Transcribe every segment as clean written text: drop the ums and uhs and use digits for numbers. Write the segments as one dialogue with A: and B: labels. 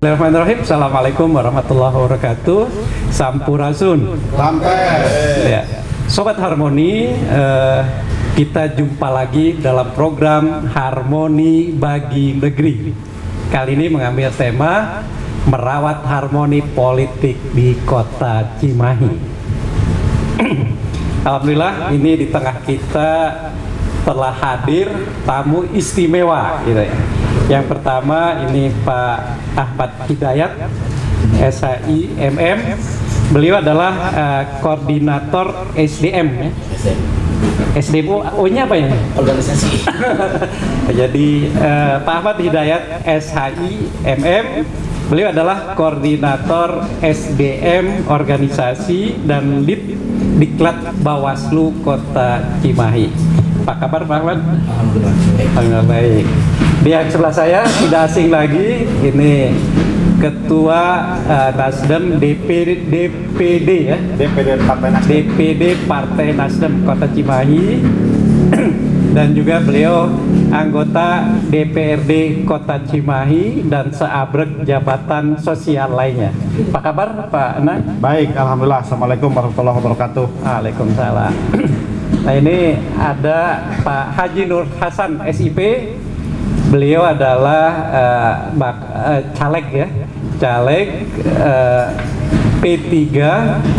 A: Bismillahirrahmanirrahim. Assalamualaikum warahmatullahi wabarakatuh. Sampurasun. Ya. Sobat Harmoni, kita jumpa lagi dalam program Harmoni Bagi Negeri. Kali ini mengambil tema merawat harmoni politik di Kota Cimahi. Alhamdulillah, ini di tengah kita telah hadir tamu istimewa, gitu ya. Yang pertama ini Pak Ahmad Hidayat, SHI MM. Beliau adalah koordinator SDM, ya. SDM, O-nya apa ya?
B: Organisasi.
A: Jadi Pak Ahmad Hidayat, SHI MM. Beliau adalah koordinator SDM organisasi dan lead Diklat Bawaslu Kota Cimahi. Apa kabar Pak Ahmad? Alhamdulillah baik. Di sebelah saya tidak asing lagi, ini Ketua Nasdem DPD ya. DPD Partai Nasdem Kota Cimahi. Dan juga beliau anggota DPRD Kota Cimahi dan seabrek jabatan sosial lainnya. Apa kabar Pak Ana?
C: Baik, alhamdulillah. Assalamualaikum warahmatullahi wabarakatuh.
A: Waalaikumsalam. Nah, ini ada Pak Haji Nur Hasan SIP. Beliau adalah caleg ya, caleg P3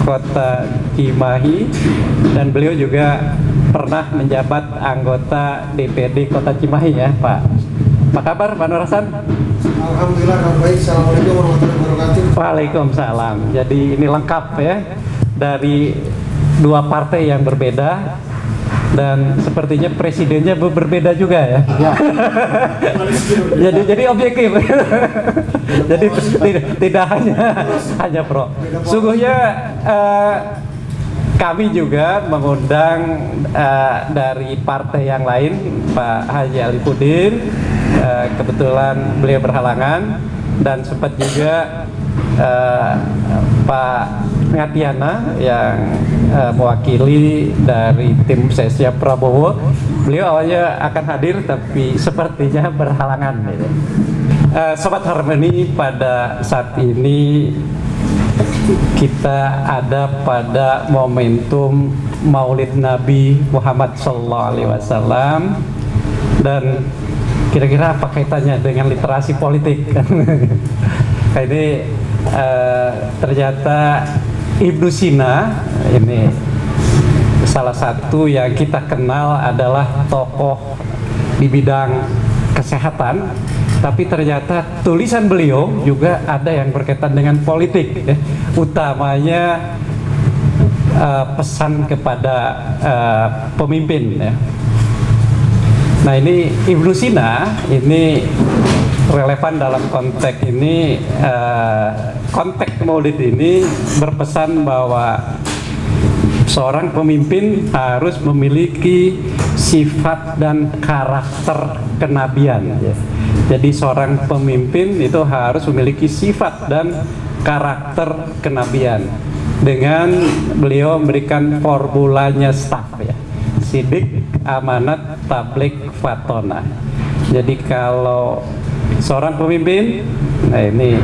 A: Kota Cimahi, dan beliau juga pernah menjabat anggota DPRD Kota Cimahi ya Pak. Apa kabar Pak Nur Hasan?
D: Alhamdulillah baik. Assalamualaikum warahmatullahi wabarakatuh.
A: Waalaikumsalam. Jadi ini lengkap ya, dari dua partai yang berbeda. Dan sepertinya presidennya berbeda juga ya. jadi objektif. Jadi tidak hanya pro. Sungguhnya kami juga mengundang dari partai yang lain, Pak Haji Alifuddin. Kebetulan beliau berhalangan, dan sempat juga Pak Ngatiana yang mewakili dari tim sesnya Prabowo. Beliau awalnya akan hadir tapi sepertinya berhalangan gitu. Sobat Harmoni, pada saat ini kita ada pada momentum Maulid Nabi Muhammad SAW, dan kira-kira apa kaitannya dengan literasi politik? Ini ternyata Ibnu Sina, ini salah satu yang kita kenal adalah tokoh di bidang kesehatan, tapi ternyata tulisan beliau juga ada yang berkaitan dengan politik ya. Utamanya pesan kepada pemimpin ya. Nah, ini Ibnu Sina ini relevan dalam konteks ini, konteks Maulid ini berpesan bahwa seorang pemimpin harus memiliki sifat dan karakter kenabian ya. Jadi seorang pemimpin itu harus memiliki sifat dan karakter kenabian. Dengan beliau memberikan formulanya staff ya, sidik, amanat, tablik, fatona. Jadi kalau seorang pemimpin, nah ini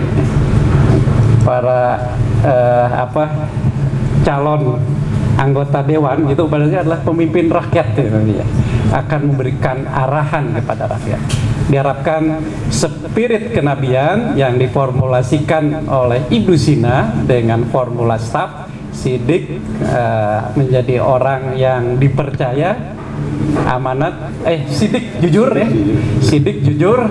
A: para calon anggota dewan itu sebenarnya adalah pemimpin rakyat ya, akan memberikan arahan kepada rakyat. Diharapkan spirit kenabian yang diformulasikan oleh Ibnu Sina dengan formula staff, sidik, menjadi orang yang dipercaya, amanat, sidik jujur ya, sidik jujur,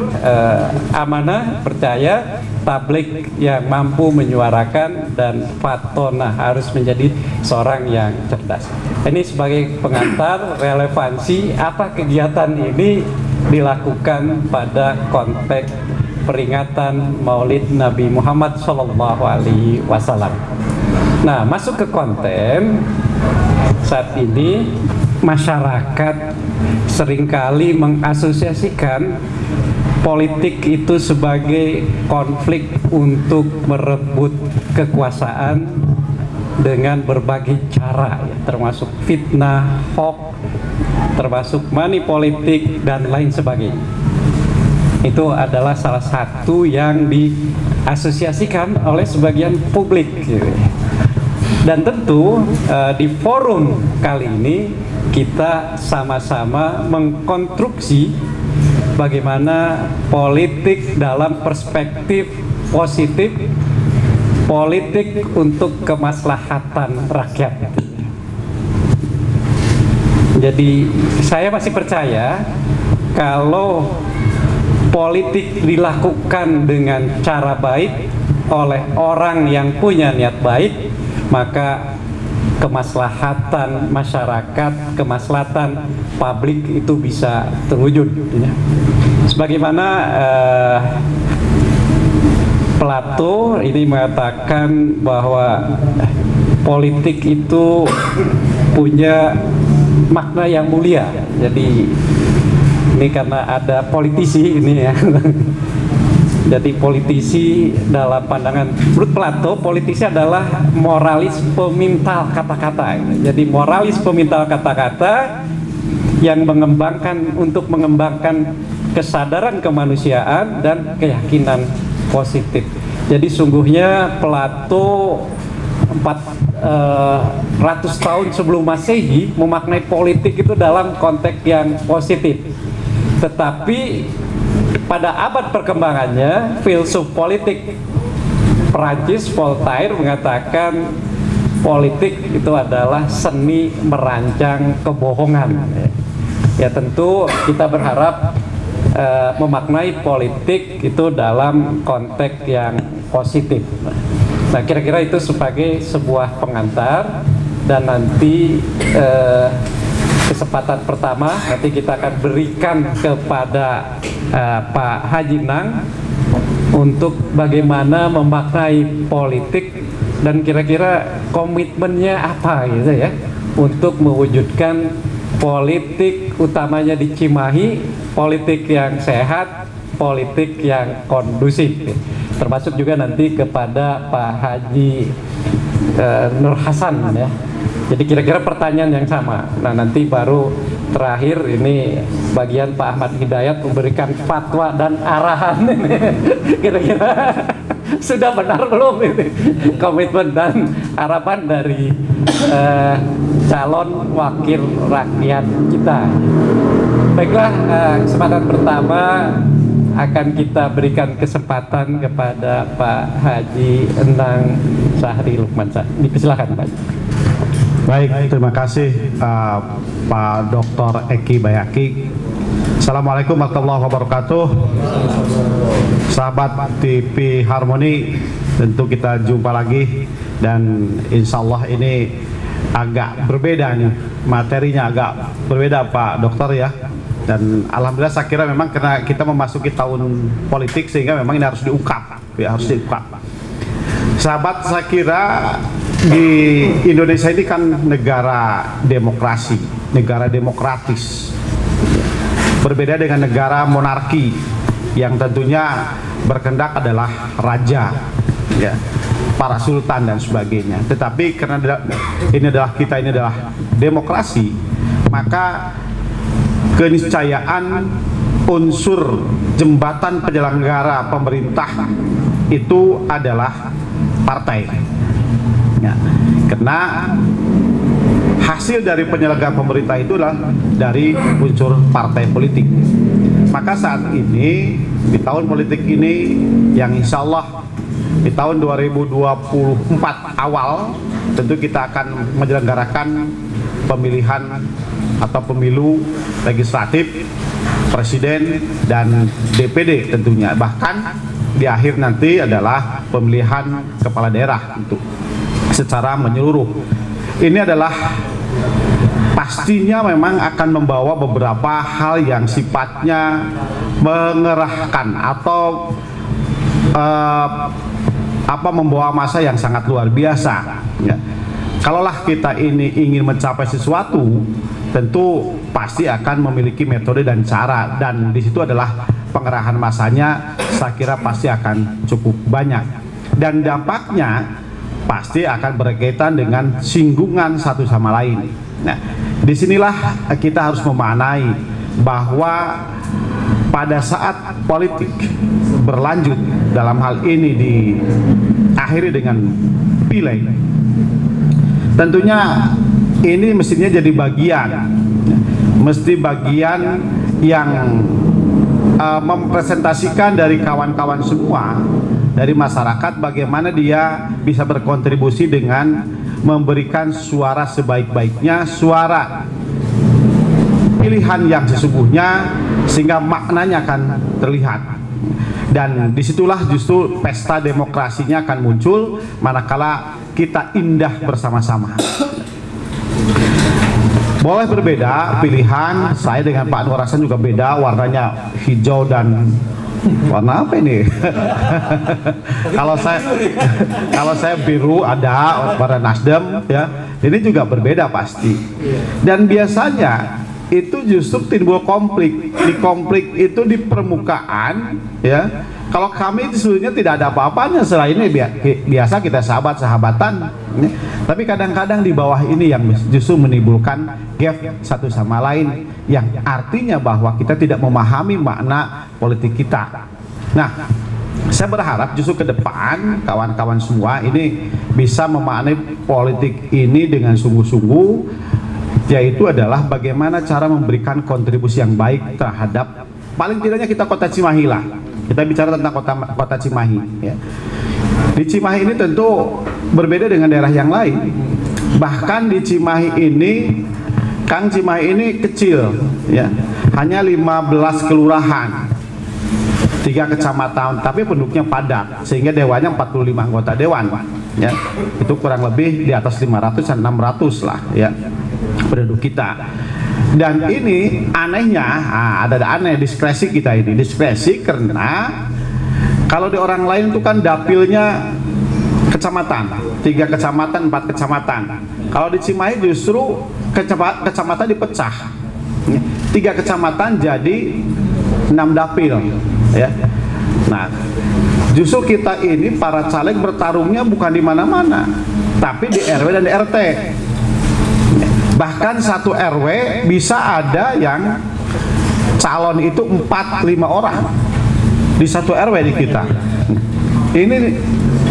A: amanah percaya, tablik yang mampu menyuarakan, dan fatona harus menjadi seorang yang cerdas. Ini sebagai pengantar relevansi apa kegiatan ini dilakukan pada konteks peringatan Maulid Nabi Muhammad SAW. Nah, masuk ke konten saat ini. Masyarakat seringkali mengasosiasikan politik itu sebagai konflik untuk merebut kekuasaan dengan berbagai cara ya, termasuk fitnah, hoax, termasuk money politik dan lain sebagainya. Itu adalah salah satu yang diasosiasikan oleh sebagian publik gitu. Dan tentu di forum kali ini kita sama-sama mengkonstruksi bagaimana politik dalam perspektif positif, politik untuk kemaslahatan rakyat. Jadi saya masih percaya kalau politik dilakukan dengan cara baik oleh orang yang punya niat baik, maka kemaslahatan masyarakat, kemaslahatan publik itu bisa terwujud. Sebagaimana Plato ini mengatakan bahwa politik itu punya makna yang mulia. Jadi ini karena ada politisi ini ya. Jadi politisi dalam pandangan menurut Plato, politisi adalah moralis pemintal kata-kata. Jadi moralis pemintal kata-kata yang untuk mengembangkan kesadaran kemanusiaan dan keyakinan positif. Jadi sungguhnya Plato 400 tahun sebelum Masehi memaknai politik itu dalam konteks yang positif. Tetapi pada abad perkembangannya, filsuf politik Prancis Voltaire mengatakan politik itu adalah seni merancang kebohongan. Ya tentu kita berharap memaknai politik itu dalam konteks yang positif. Nah, kira-kira itu sebagai sebuah pengantar, dan nanti kesempatan pertama nanti kita akan berikan kepada Pak Haji Nang untuk bagaimana memaknai politik dan kira-kira komitmennya apa gitu ya untuk mewujudkan politik utamanya di Cimahi, politik yang sehat, politik yang kondusif. Termasuk juga nanti kepada Pak Haji Nur Hasan ya. Jadi kira-kira pertanyaan yang sama. Nah nanti baru terakhir ini bagian Pak Ahmad Hidayat memberikan fatwa dan arahan ini. Kira-kira sudah benar belum ini komitmen dan harapan dari calon wakil rakyat kita. Baiklah, kesempatan pertama akan kita berikan kesempatan kepada Pak Haji Endang Sahri Lukman. Dipersilakan Pak.
C: Baik, terima kasih Pak Dr. Eki Bayaki. Assalamualaikum warahmatullahi wabarakatuh. Sahabat TV Harmoni, tentu kita jumpa lagi dan insya Allah ini agak berbeda nih, materinya agak berbeda Pak Dokter ya. Dan alhamdulillah saya kira memang karena kita memasuki tahun politik sehingga memang ini harus diungkap, ya, harus diungkap. Sahabat, saya kira di Indonesia ini kan negara demokrasi, negara demokratis. Berbeda dengan negara monarki yang tentunya berkendak adalah raja, ya, para sultan dan sebagainya. Tetapi karena ini adalah demokrasi, maka keniscayaan unsur jembatan penyelenggara pemerintah itu adalah partai. Ya, karena hasil dari penyelenggara pemerintah itu adalah dari unsur partai politik. Maka saat ini di tahun politik ini yang insya Allah di tahun 2024 awal tentu kita akan menyelenggarakan pemilihan atau pemilu legislatif, presiden dan DPD tentunya. Bahkan di akhir nanti adalah pemilihan kepala daerah untuk secara menyeluruh. Ini adalah pastinya memang akan membawa beberapa hal yang sifatnya mengerahkan atau membawa masa yang sangat luar biasa. Ya. Kalaulah kita ini ingin mencapai sesuatu, tentu pasti akan memiliki metode dan cara, dan di situ adalah pengerahan masanya. Saya kira pasti akan cukup banyak, dan dampaknya pasti akan berkaitan dengan singgungan satu sama lain. Nah, disinilah kita harus memaknai bahwa pada saat politik berlanjut, dalam hal ini diakhiri dengan pileg, tentunya ini mestinya jadi bagian yang mempresentasikan dari kawan-kawan semua, dari masyarakat, bagaimana dia bisa berkontribusi dengan memberikan suara sebaik-baiknya, suara pilihan yang sesungguhnya, sehingga maknanya akan terlihat. Dan disitulah justru pesta demokrasinya akan muncul, manakala kita indah bersama-sama. Boleh berbeda pilihan, saya dengan Pak Anwar Hasan juga beda, warnanya hijau dan warna apa ini? kalau saya biru, ada warna Nasdem, ya. Ini juga berbeda pasti. Dan biasanya itu justru timbul konflik. Di konflik itu di permukaan, ya. Kalau kami sebenarnya tidak ada apa-apanya selain ini biasa kita sahabatan, ya. Tapi kadang-kadang di bawah ini yang justru menimbulkan gap satu sama lain, yang artinya bahwa kita tidak memahami makna politik kita. Nah, saya berharap justru ke depan kawan-kawan semua ini bisa memaknai politik ini dengan sungguh-sungguh, yaitu adalah bagaimana cara memberikan kontribusi yang baik terhadap, paling tidaknya kita Kota Cimahi lah. Kita bicara tentang kota Cimahi, ya. Di Cimahi ini tentu berbeda dengan daerah yang lain. Bahkan di Cimahi ini, Kang, Cimahi ini kecil, ya. Hanya 15 kelurahan, 3 kecamatan, tapi penduduknya padat, sehingga dewannya 45 anggota dewan, ya. Itu kurang lebih di atas 500 dan 600 lah, ya, penduduk kita. Dan ini anehnya, ada aneh diskresi kita ini, diskresi karena kalau di orang lain itu kan dapilnya kecamatan, 3 kecamatan, 4 kecamatan. Kalau di Cimahi justru kecamatan dipecah, 3 kecamatan jadi 6 dapil, ya. Nah, justru kita ini para caleg bertarungnya bukan di mana-mana, tapi di RW dan di RT. Bahkan satu RW bisa ada yang calon itu 4-5 orang di satu RW di kita. Ini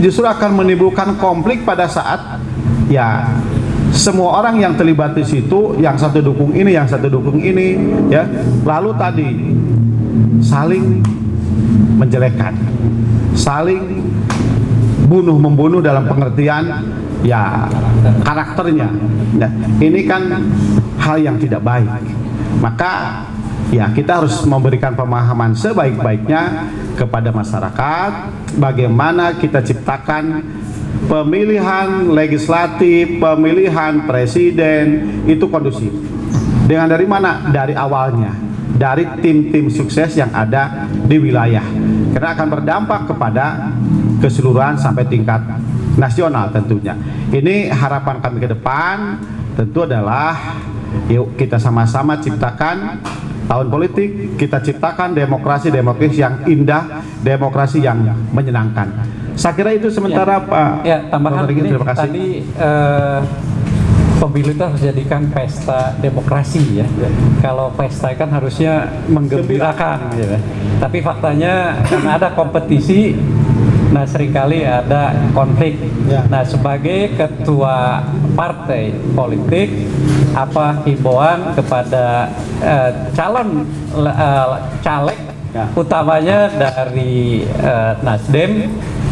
C: justru akan menimbulkan konflik pada saat, ya, semua orang yang terlibat di situ, yang satu dukung ini, yang satu dukung ini, ya. Lalu tadi saling menjelekkan, saling bunuh-membunuh dalam pengertian, ya, karakternya. Nah, ini kan hal yang tidak baik. Maka, ya, kita harus memberikan pemahaman sebaik-baiknya kepada masyarakat, bagaimana kita ciptakan pemilihan legislatif, pemilihan presiden itu kondusif. Dengan dari mana? Dari awalnya, dari tim-tim sukses yang ada di wilayah, karena akan berdampak kepada keseluruhan sampai tingkat nasional tentunya. Ini harapan kami ke depan tentu adalah, yuk kita sama-sama ciptakan tahun politik, kita ciptakan demokrasi yang indah, demokrasi yang menyenangkan. Saya kira itu sementara, ya, Pak.
A: Ya, tambahan ini,
C: terima kasih.
A: tadi pemilu itu harus jadikan pesta demokrasi, ya. Kalau pesta kan harusnya menggembirakan, gitu. Tapi faktanya karena ada kompetisi, nah seringkali ada konflik.
C: Ya.
A: Nah, sebagai ketua partai politik, apa himbauan kepada calon caleg,
C: ya,
A: utamanya dari Nasdem,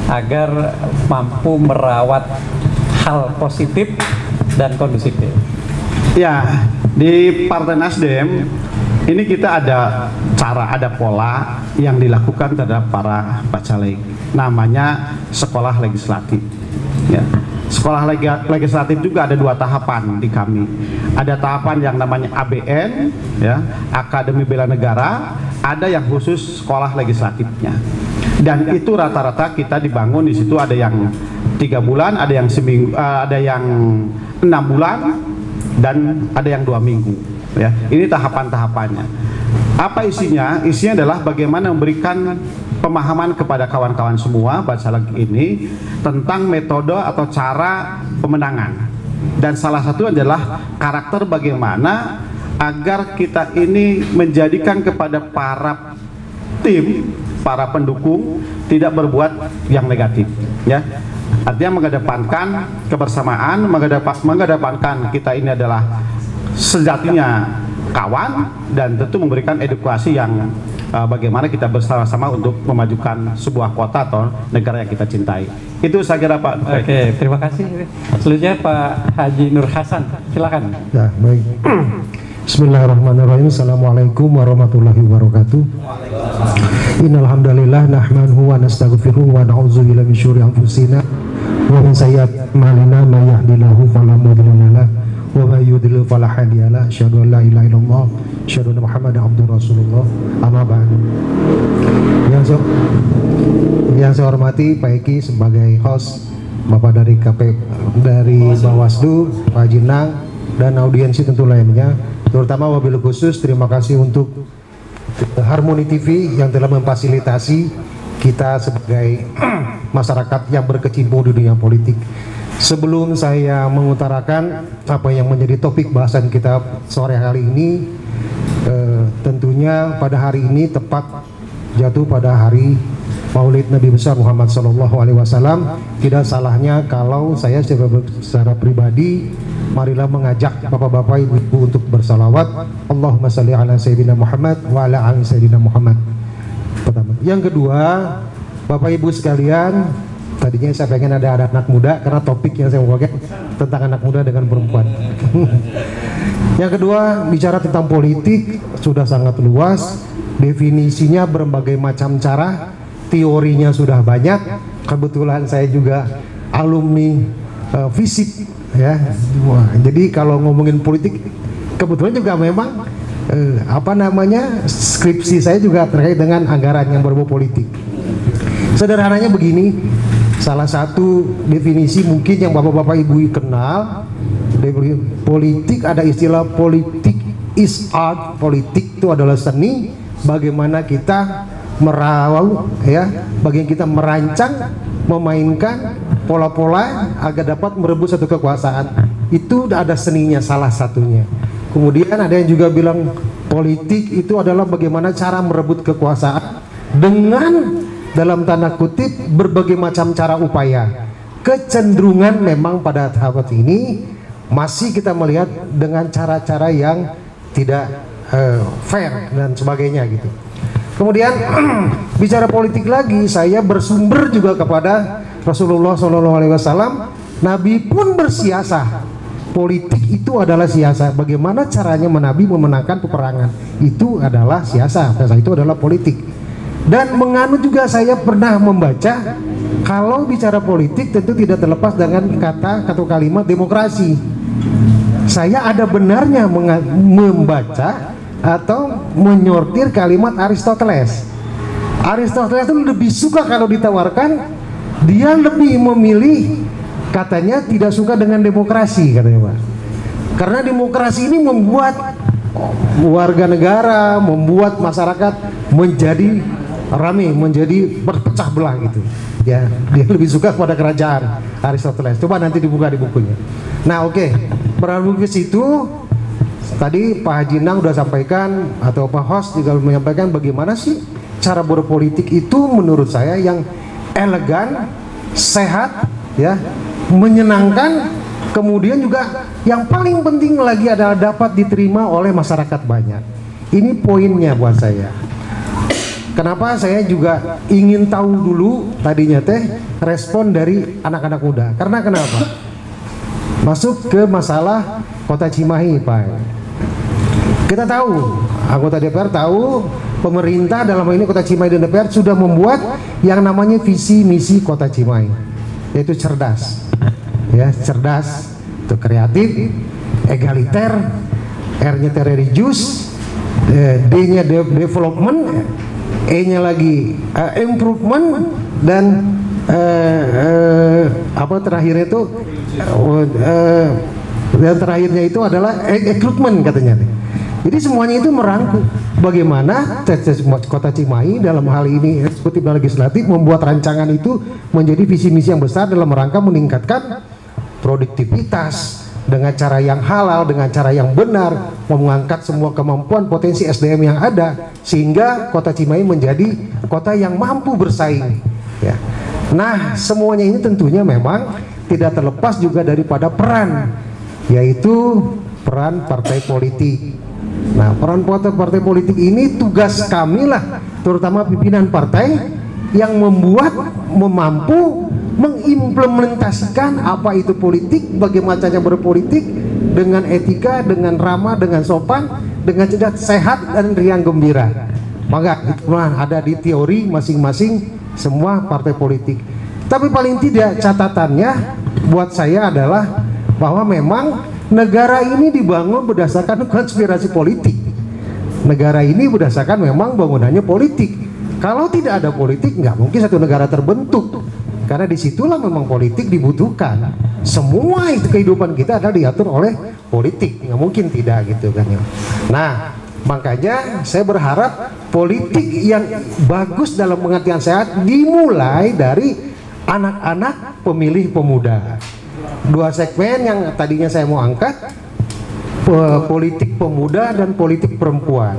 A: agar mampu merawat hal positif dan kondusif?
C: Ya, di Partai Nasdem ini kita ada cara, ada pola yang dilakukan terhadap para caleg. Namanya sekolah legislatif. Ya. Sekolah legislatif juga ada 2 tahapan di kami. Ada tahapan yang namanya ABN, ya, Akademi Bela Negara. Ada yang khusus sekolah legislatifnya. Dan itu rata-rata kita dibangun di situ, ada yang 3 bulan, ada yang seminggu, ada yang 6 bulan, dan ada yang 2 minggu. Ya, ini tahapan-tahapannya. Apa isinya? Isinya adalah bagaimana memberikan pemahaman kepada kawan-kawan semua bacalek ini tentang metode atau cara pemenangan. Dan salah satu adalah karakter bagaimana agar kita ini menjadikan kepada para tim para pendukung tidak berbuat yang negatif, ya. Artinya mengedepankan kebersamaan, mengedepankan kita ini adalah sejatinya kawan, dan tentu memberikan edukasi yang bagaimana kita bersama-sama untuk memajukan sebuah kota atau negara yang kita cintai. Itu saya kira Pak.
A: Oke, terima kasih. Selanjutnya Pak Haji Nur Hasan, silakan.
B: Ya, baik. Bismillahirrahmanirrahim. Assalamualaikum warahmatullahi wabarakatuh. Innal hamdalillah nahmaduhu wa nastaghfiruhu wa na'udzubillahi min syururi anfusina wa min sayyiati a'malina may yahdihillahu fala mudilla lahu wa may yudlil fala hadiya lahu. Asyhadu an la ilaha illallah, asyhadu anna Muhammadan abduhu rasulullah. Amma ba'du. Yang saya hormati Pak Eki sebagai host, Bapak dari dari Bawaslu, Pak Jinang, dan audiensi tentu lainnya. Terutama wabil khusus terima kasih untuk Harmoni TV yang telah memfasilitasi kita sebagai masyarakat yang berkecimpung di dunia politik. Sebelum saya mengutarakan apa yang menjadi topik bahasan kita sore hari ini, tentunya pada hari ini tepat jatuh pada hari Maulid Nabi besar Muhammad SAW. Tidak salahnya kalau saya secara pribadi, marilah mengajak bapak-bapak ibu-ibu untuk bersalawat. Allahumma salli ala Sayyidina Muhammad wa ala ali Sayyidina Muhammad. Pertama. Yang kedua, bapak ibu sekalian, tadinya saya pengen ada anak muda karena topik yang saya mau pakai tentang anak muda dengan perempuan. Yang kedua, bicara tentang politik sudah sangat luas, definisinya berbagai macam cara, teorinya sudah banyak. Kebetulan saya juga alumni FISIP, ya. Wah, jadi kalau ngomongin politik, kebetulan juga memang skripsi saya juga terkait dengan anggaran yang berbau politik. Sederhananya begini, salah satu definisi mungkin yang bapak-bapak ibu kenal, politik ada istilah politik is art. Politik itu adalah seni, bagaimana kita merawat, ya, bagaimana kita merancang, memainkan pola-pola agar dapat merebut satu kekuasaan. Itu ada seninya salah satunya. Kemudian ada yang juga bilang politik itu adalah bagaimana cara merebut kekuasaan dengan dalam tanda kutip berbagai macam cara upaya. Kecenderungan memang pada tahap ini masih kita melihat dengan cara-cara yang tidak fair dan sebagainya gitu. Kemudian bicara politik lagi, saya bersumber juga kepada Rasulullah SAW. Nabi pun bersiasah. Politik itu adalah siasat. Bagaimana caranya Nabi memenangkan peperangan, itu adalah siasat. Itu adalah politik. Dan menganut juga saya pernah membaca, kalau bicara politik tentu tidak terlepas dengan kata atau kalimat demokrasi. Saya ada benarnya membaca atau menyortir kalimat Aristoteles. Aristoteles itu lebih suka kalau ditawarkan, dia lebih memilih, katanya tidak suka dengan demokrasi, katanya Pak. Karena demokrasi ini membuat warga negara, membuat masyarakat menjadi rame, menjadi berpecah belah gitu. Ya, dia lebih suka pada kerajaan, Aristoteles. Coba nanti dibuka di bukunya. Nah, oke. Beralih ke situ, tadi Pak Haji Nang udah sampaikan, atau Pak Host juga menyampaikan bagaimana sih cara berpolitik itu menurut saya yang elegan, sehat, ya, menyenangkan, kemudian juga yang paling penting lagi adalah dapat diterima oleh masyarakat banyak. Ini poinnya buat saya. Kenapa saya juga ingin tahu dulu tadinya respon dari anak-anak muda. Karena kenapa? Masuk ke masalah Kota Cimahi, Pak. Kita tahu, anggota DPR tahu, pemerintah dalam hal ini Kota Cimahi dan DPR sudah membuat yang namanya visi misi Kota Cimahi, yaitu cerdas, ya, cerdas, itu kreatif, egaliter, R-nya religius, D-nya development, E-nya lagi improvement, dan apa terakhirnya itu dan terakhirnya itu adalah recruitment katanya. Jadi semuanya itu merangkum bagaimana Kota Cimahi dalam hal ini eksekutif dan legislatif membuat rancangan itu menjadi visi misi yang besar dalam rangka meningkatkan produktivitas, dengan cara yang halal, dengan cara yang benar, mengangkat semua kemampuan potensi SDM yang ada, sehingga kota Cimahi menjadi kota yang mampu bersaing. Ya. Nah, semuanya ini tentunya memang tidak terlepas juga daripada peran, yaitu peran partai politik. Nah, peran partai politik ini tugas kami lah, terutama pimpinan partai yang mampu mengimplementasikan apa itu politik, bagaimana caranya berpolitik dengan etika, dengan ramah, dengan sopan, dengan sehat dan riang gembira. Maka itu ada di teori masing-masing semua partai politik. Tapi paling tidak catatannya buat saya adalah bahwa memang negara ini dibangun berdasarkan konspirasi politik. Negara ini berdasarkan memang bangunannya politik. Kalau tidak ada politik, nggak mungkin satu negara terbentuk. Karena disitulah memang politik dibutuhkan. Semua itu kehidupan kita adalah diatur oleh politik, nggak mungkin tidak gitu kan ya. Nah, makanya saya berharap politik yang bagus dalam pengertian sehat dimulai dari anak-anak pemilih pemuda. Dua segmen yang tadinya saya mau angkat, politik pemuda dan politik perempuan.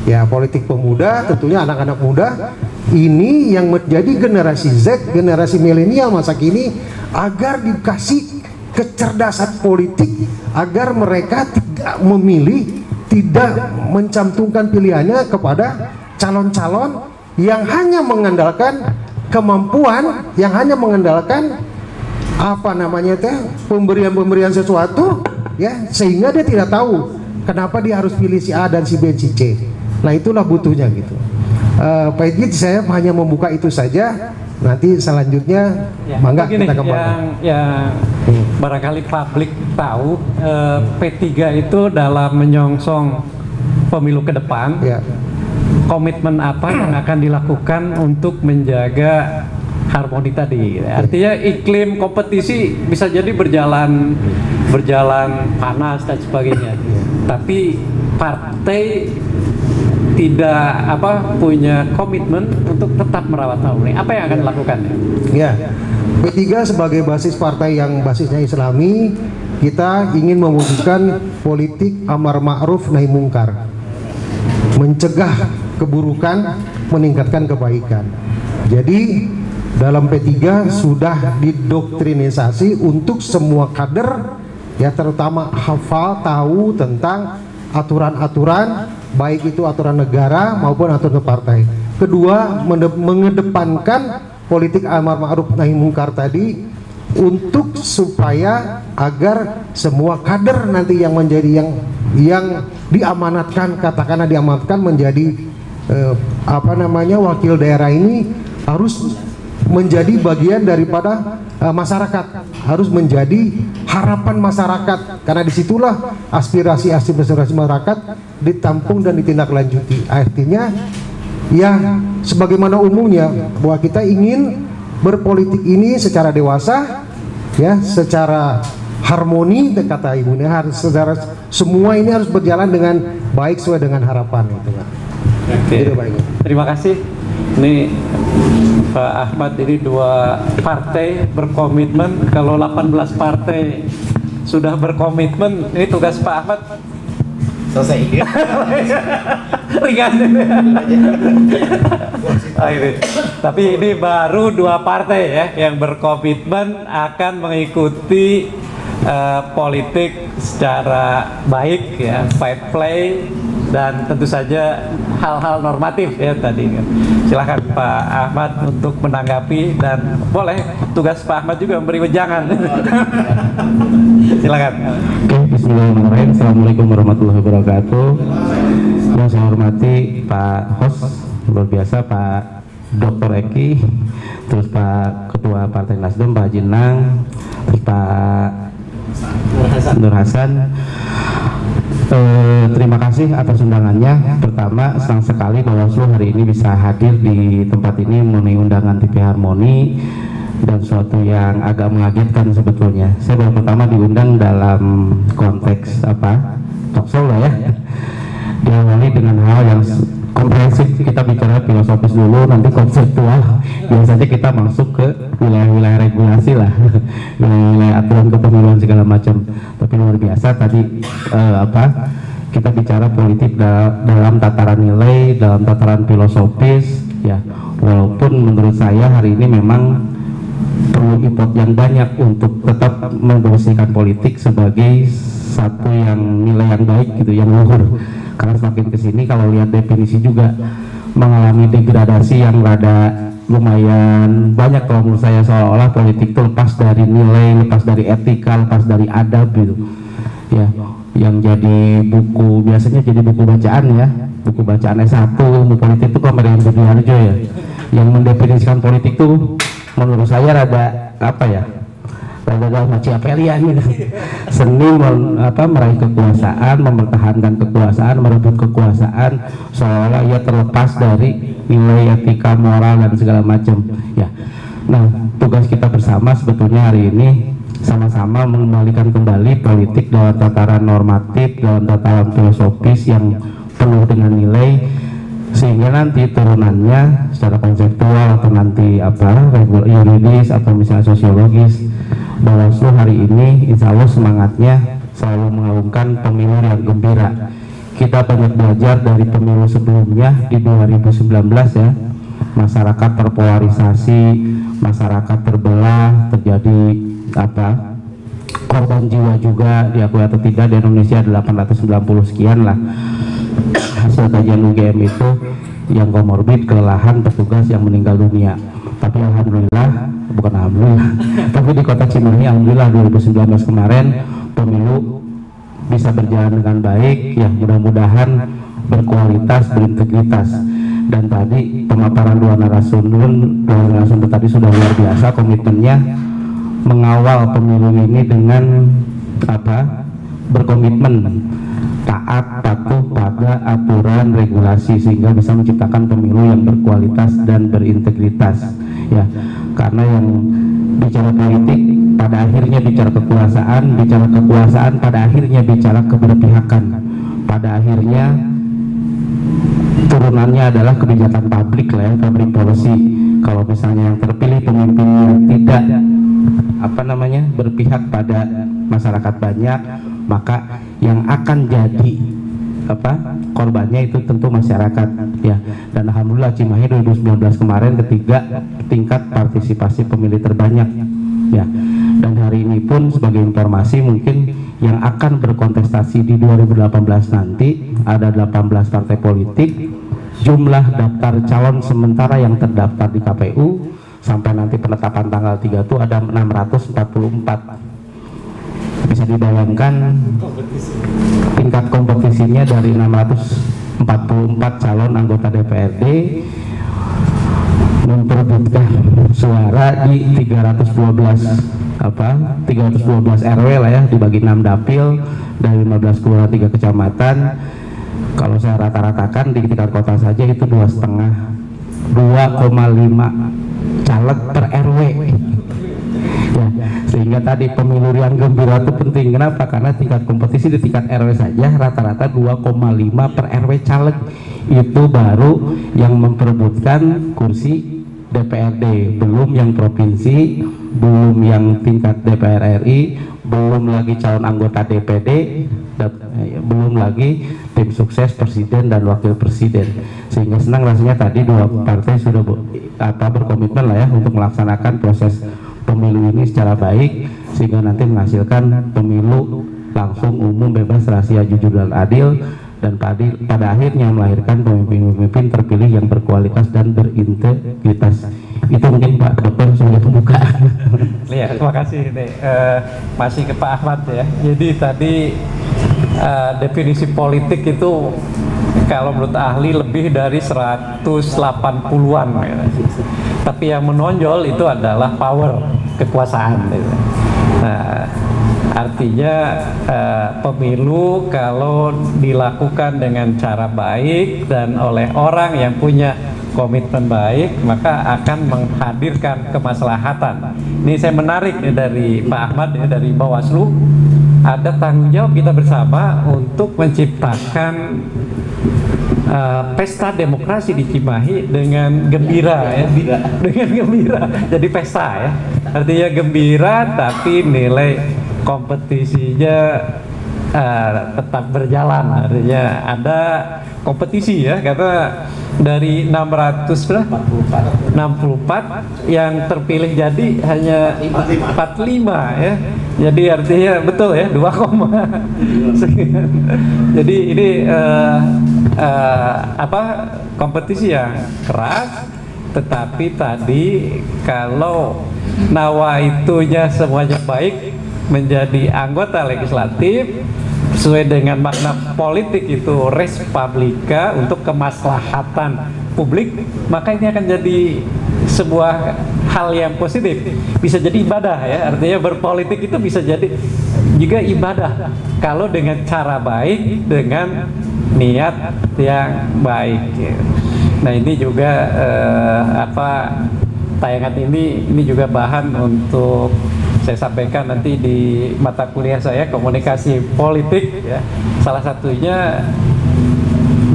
B: Ya, politik pemuda tentunya anak-anak muda ini yang menjadi generasi Z, generasi milenial masa kini, agar dikasih kecerdasan politik agar mereka tidak memilih, tidak mencantumkan pilihannya kepada calon-calon yang hanya mengandalkan kemampuan, yang hanya mengandalkan apa namanya teh pemberian sesuatu ya, sehingga dia tidak tahu kenapa dia harus pilih si A dan si B, si C. Nah, itulah butuhnya gitu. Pak Idgit, saya hanya membuka itu saja. Nanti selanjutnya
A: ya,
B: mangga
A: begini,
B: kita kembali.
A: yang barangkali publik tahu, P3 itu dalam menyongsong pemilu ke depan, ya, komitmen apa yang akan dilakukan untuk menjaga harmoni tadi. Artinya iklim kompetisi bisa jadi berjalan panas dan sebagainya. Tapi partai tidak punya komitmen untuk tetap merawat harmoni. Apa yang akan dilakukan?
B: Ya, P3 sebagai basis partai yang basisnya Islami, kita ingin mewujudkan politik amar ma'ruf nahi mungkar, mencegah keburukan, meningkatkan kebaikan. Jadi dalam P3 sudah didoktrinisasi untuk semua kader, ya, terutama hafal tahu tentang aturan-aturan, baik itu aturan negara maupun aturan partai. Kedua, mengedepankan politik amar ma'ruf nahi mungkar tadi untuk supaya agar semua kader nanti yang menjadi yang diamanatkan, katakanlah diamanatkan menjadi wakil daerah ini harus menjadi bagian daripada masyarakat, harus menjadi harapan masyarakat, karena disitulah aspirasi masyarakat ditampung dan ditindaklanjuti. Artinya ya sebagaimana umumnya bahwa kita ingin berpolitik ini secara dewasa, ya, secara harmoni, kata Ibu ini harus secara semua ini harus berjalan dengan baik sesuai dengan harapan itu.
A: Oke. Terima kasih. Ini Pak Ahmad, ini dua partai berkomitmen. Kalau 18 partai sudah berkomitmen, ini tugas Pak Ahmad selesai. Ringan. Tapi ini baru dua partai ya yang berkomitmen akan mengikuti politik secara baik, ya, fair play, dan tentu saja hal-hal normatif ya tadi. Silakan Pak Ahmad untuk menanggapi, dan boleh tugas Pak Ahmad juga memberi wejangan. Silakan.
E: Bismillahirrahmanirrahim. Assalamualaikum warahmatullahi wabarakatuh. Yang saya hormati Pak Host, luar biasa Pak Dr. Eki, terus Pak Ketua Partai Nasdem Pak Jinang, terus Pak Nur Hasan. Terima kasih atas undangannya. Pertama, senang sekali Bawaslu hari ini bisa hadir di tempat ini memenuhi undangan TV Harmoni, dan suatu yang agak mengagetkan sebetulnya. Saya baru pertama diundang dalam konteks talkshow lah ya. Diawali dengan hal yang komprehensif, kita bicara filosofis dulu, nanti konseptual, biasanya kita masuk ke wilayah-wilayah regulasi lah, wilayah-wilayah aturan kepemiluan segala macam. Tapi luar biasa tadi kita bicara politik dalam tataran nilai, dalam tataran filosofis, ya. Walaupun menurut saya hari ini memang perlu effort yang banyak untuk tetap memposisikan politik sebagai satu yang nilai yang baik gitu, yang luhur. Karena semakin kesini kalau lihat definisi juga mengalami degradasi yang rada lumayan banyak kalau menurut saya, seolah-olah politik itu lepas dari nilai, lepas dari etika, lepas dari adab gitu ya. Yang jadi buku, biasanya jadi buku bacaan ya, buku bacaan S1 ilmu politik itu Komarian Budiharjo ya, yang mendefinisikan politik itu menurut saya rada apa ya, rada Machiavellian gitu. Seni meraih kekuasaan, mempertahankan kekuasaan, merebut kekuasaan, seolah ia terlepas dari nilai etika, moral dan segala macam ya. Nah, tugas kita bersama sebetulnya hari ini sama-sama mengembalikan kembali politik dalam tataran normatif, dalam tataran filosofis yang penuh dengan nilai, sehingga nanti turunannya secara konseptual atau nanti yuridis atau misalnya sosiologis. Bawaslu hari ini insya Allah semangatnya selalu mengaungkan pemilu yang gembira. Kita banyak belajar dari pemilu sebelumnya di 2019 ya, masyarakat terpolarisasi, masyarakat terbelah, terjadi korban jiwa juga, diakui atau tidak di Indonesia ada 890 sekian lah hasil kajian UGM itu yang komorbid, kelelahan, petugas yang meninggal dunia. Tapi alhamdulillah tapi di kota Cimahi alhamdulillah 2019 kemarin pemilu bisa berjalan dengan baik ya, mudah-mudahan berkualitas, berintegritas. Dan tadi pemaparan dua narasumber tadi sudah luar biasa komitmennya mengawal pemilu ini dengan berkomitmen taat patuh pada aturan regulasi sehingga bisa menciptakan pemilu yang berkualitas dan berintegritas ya. Karena yang bicara politik pada akhirnya bicara kekuasaan pada akhirnya bicara keberpihakan, pada akhirnya turunannya adalah kebijakan publik lah ya, public policy. Kalau misalnya yang terpilih pemimpinnya tidak berpihak pada masyarakat banyak, maka yang akan jadi korbannya itu tentu masyarakat ya. Dan alhamdulillah Cimahi 2019 kemarin ketiga tingkat partisipasi pemilih terbanyak ya. Dan hari ini pun sebagai informasi mungkin yang akan berkontestasi di 2018 nanti ada 18 partai politik. Jumlah daftar calon sementara yang terdaftar di KPU sampai nanti penetapan tanggal 3 itu ada 644. Bisa dibayangkan tingkat kompetisinya dari 644 calon anggota DPRD memperebutkan suara di 312 RW lah ya, dibagi 6 dapil dari 15 kelurahan 3 kecamatan. Kalau saya rata-ratakan di tingkat kota saja itu 2,5 caleg per RW ya, sehingga tadi pemilu yang gembira itu penting. Kenapa? Karena tingkat kompetisi di tingkat RW saja rata-rata 2,5 per RW caleg, itu baru yang memperebutkan kursi DPRD, belum yang provinsi, belum yang tingkat DPR RI, belum lagi calon anggota DPD, belum lagi tim sukses presiden dan wakil presiden. Sehingga senang rasanya tadi dua partai sudah berkomitmen lah ya untuk melaksanakan proses pemilu ini secara baik sehingga nanti menghasilkan pemilu langsung, umum, bebas, rahasia, jujur dan adil, dan pada akhirnya melahirkan pemimpin-pemimpin terpilih yang berkualitas dan berintegritas. Itu mungkin Pak Dokter sebagai pembuka.
A: Iya, terima kasih. Masih ke Pak Ahmad ya. Jadi tadi definisi politik itu kalau menurut ahli lebih dari 180-an gitu. Tapi yang menonjol itu adalah power, kekuasaan gitu. Nah, artinya pemilu kalau dilakukan dengan cara baik dan oleh orang yang punya komitmen baik, maka akan menghadirkan kemaslahatan. Ini saya menarik dari Pak Ahmad ya, dari Bawaslu ada tanggung jawab kita bersama untuk menciptakan pesta demokrasi di Cimahi dengan gembira ya, dengan gembira. Jadi pesta ya, artinya gembira tapi nilai kompetisinya tetap berjalan, artinya ada kompetisi ya, karena dari 644 yang terpilih jadi hanya 45 ya. Jadi artinya betul ya 2, sekian. Jadi ini kompetisi yang keras, tetapi tadi kalau nawaitunya semuanya baik, menjadi anggota legislatif sesuai dengan makna politik itu res publica, untuk kemaslahatan publik, maka ini akan jadi sebuah hal yang positif, bisa jadi ibadah ya, artinya berpolitik itu bisa jadi juga ibadah kalau dengan cara baik, dengan niat yang baik ya. Nah ini juga tayangan ini juga bahan untuk saya sampaikan nanti di mata kuliah saya, komunikasi politik ya. Salah satunya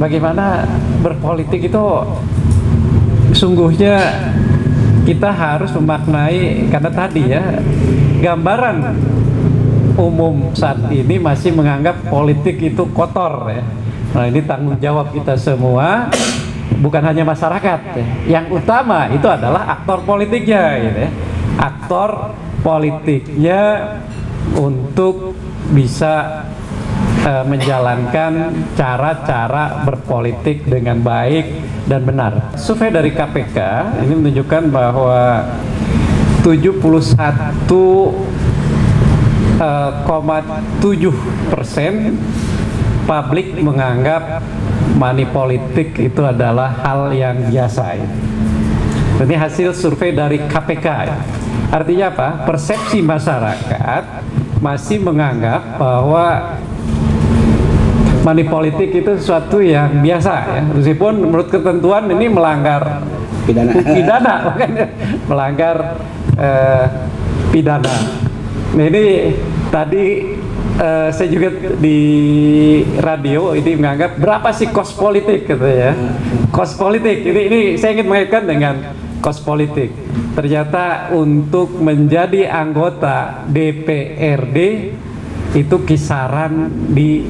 A: bagaimana berpolitik itu sungguhnya kita harus memaknai, karena tadi ya gambaran umum saat ini masih menganggap politik itu kotor ya. Nah ini tanggung jawab kita semua, bukan hanya masyarakat ya. Yang utama itu adalah aktor politiknya gitu ya. Aktor politiknya untuk bisa menjalankan cara-cara berpolitik dengan baik dan benar. Survei dari KPK ini menunjukkan bahwa 71,7% publik menganggap money politik itu adalah hal yang biasa. Ini hasil survei dari KPK. Artinya apa? Persepsi masyarakat masih menganggap bahwa money politik itu sesuatu yang biasa ya. Meskipun menurut ketentuan ini melanggar pidana makanya melanggar pidana. Nah ini tadi saya juga di radio ini menganggap berapa sih kos politik gitu ya. Kos politik ini saya ingin mengaitkan dengan kos politik. Ternyata untuk menjadi anggota DPRD itu kisaran di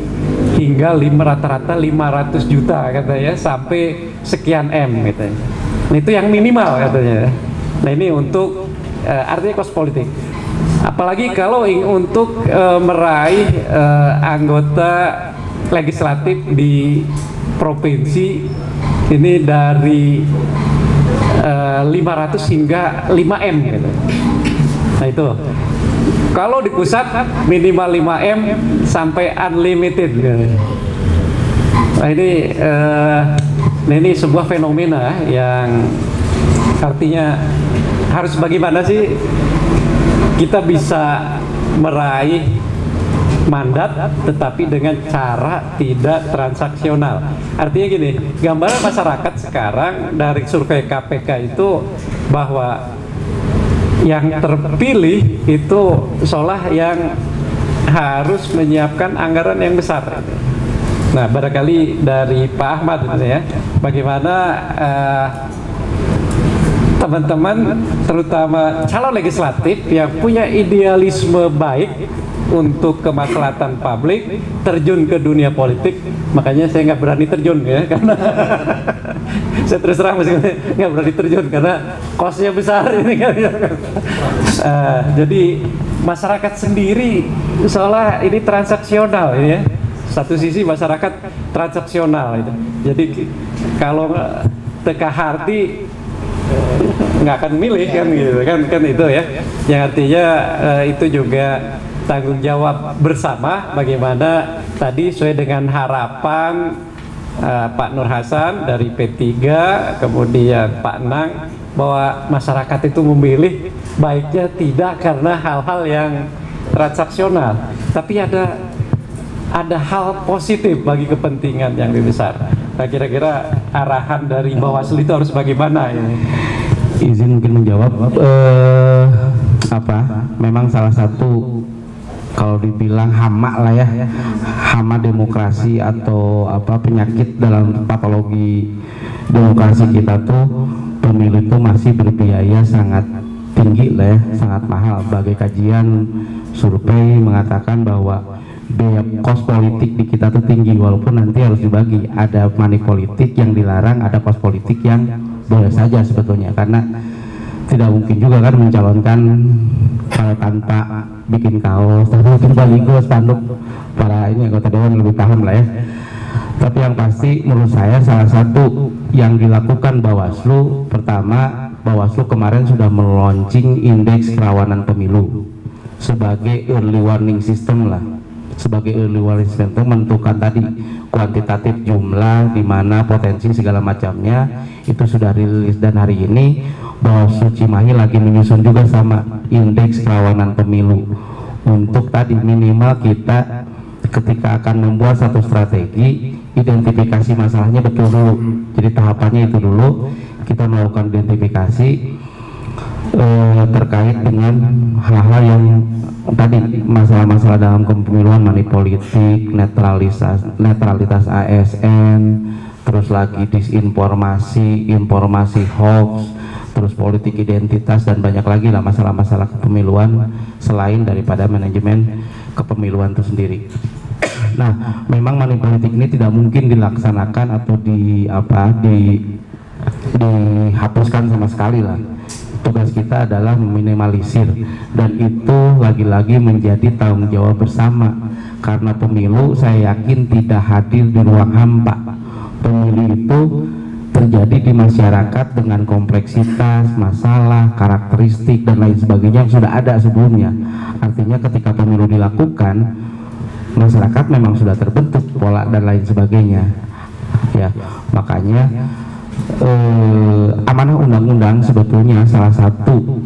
A: hingga rata-rata 500 juta katanya, sampai sekian M katanya. Nah, itu yang minimal katanya. Nah ini untuk artinya kos politik. Apalagi kalau untuk meraih anggota legislatif di provinsi ini dari 500 hingga 5M gitu. Nah itu kalau di pusat minimal 5M sampai unlimited gitu. Nah ini sebuah fenomena yang artinya harus bagaimana sih kita bisa meraih mandat tetapi dengan cara tidak transaksional. Artinya gini, gambaran masyarakat sekarang dari survei KPK itu bahwa yang terpilih itu seolah yang harus menyiapkan anggaran yang besar. Nah, barangkali dari Pak Ahmad ya, bagaimana teman-teman terutama calon legislatif yang punya idealisme baik untuk kemaslahatan publik terjun ke dunia politik. Makanya saya nggak berani terjun ya, karena saya terus terang nggak berani terjun karena kosnya besar ini kan. Jadi masyarakat sendiri seolah ini transaksional ya. Satu sisi masyarakat transaksional itu. Jadi kalau teka harti nggak akan milih kan gitu kan itu ya. Yang artinya itu juga tanggung jawab bersama, bagaimana tadi sesuai dengan harapan Pak Nur Hasan dari P3, kemudian Pak Nang, bahwa masyarakat itu memilih baiknya tidak karena hal-hal yang transaksional, tapi ada hal positif bagi kepentingan yang lebih besar. Nah kira-kira arahan dari Bawaslu itu harus bagaimana ini?
E: Izin mungkin menjawab, memang salah satu kalau dibilang hama lah ya, hama demokrasi atau apa penyakit dalam patologi demokrasi kita tuh, pemilu itu masih berbiaya sangat tinggi lah ya, sangat mahal. Bagai kajian survei mengatakan bahwa biaya kos politik di kita tuh tinggi, walaupun nanti harus dibagi, ada money politik yang dilarang, ada kos politik yang boleh saja sebetulnya, karena tidak mungkin juga kan mencalonkan kalau tanpa bikin kaos, tapi bikin baligo, spanduk, para ini anggota dewan lebih paham lah ya. Tapi yang pasti menurut saya salah satu yang dilakukan Bawaslu, pertama Bawaslu kemarin sudah meluncing indeks kerawanan pemilu sebagai early warning system lah. Sebagai early warning system itu menentukan tadi kuantitatif jumlah di mana potensi segala macamnya itu sudah rilis, dan hari ini Bawaslu Cimahi lagi menyusun juga sama indeks kerawanan pemilu untuk tadi minimal kita ketika akan membuat satu strategi, identifikasi masalahnya betul dulu. Jadi tahapannya itu dulu, kita melakukan identifikasi terkait dengan hal-hal yang tadi masalah-masalah dalam kepemiluan, money politik, netralitas ASN, terus lagi disinformasi, informasi hoax, terus politik identitas, dan banyak lagi lah masalah-masalah kepemiluan selain daripada manajemen kepemiluan itu sendiri. Nah, memang money politik ini tidak mungkin dilaksanakan atau dihapuskan sama sekali lah. Tugas kita adalah meminimalisir, dan itu lagi-lagi menjadi tanggung jawab bersama, karena pemilu saya yakin tidak hadir di ruang hampa. Pemilu itu terjadi di masyarakat dengan kompleksitas, masalah, karakteristik dan lain sebagainya yang sudah ada sebelumnya. Artinya ketika pemilu dilakukan, masyarakat memang sudah terbentuk pola dan lain sebagainya. Ya, makanya amanah undang-undang sebetulnya salah satu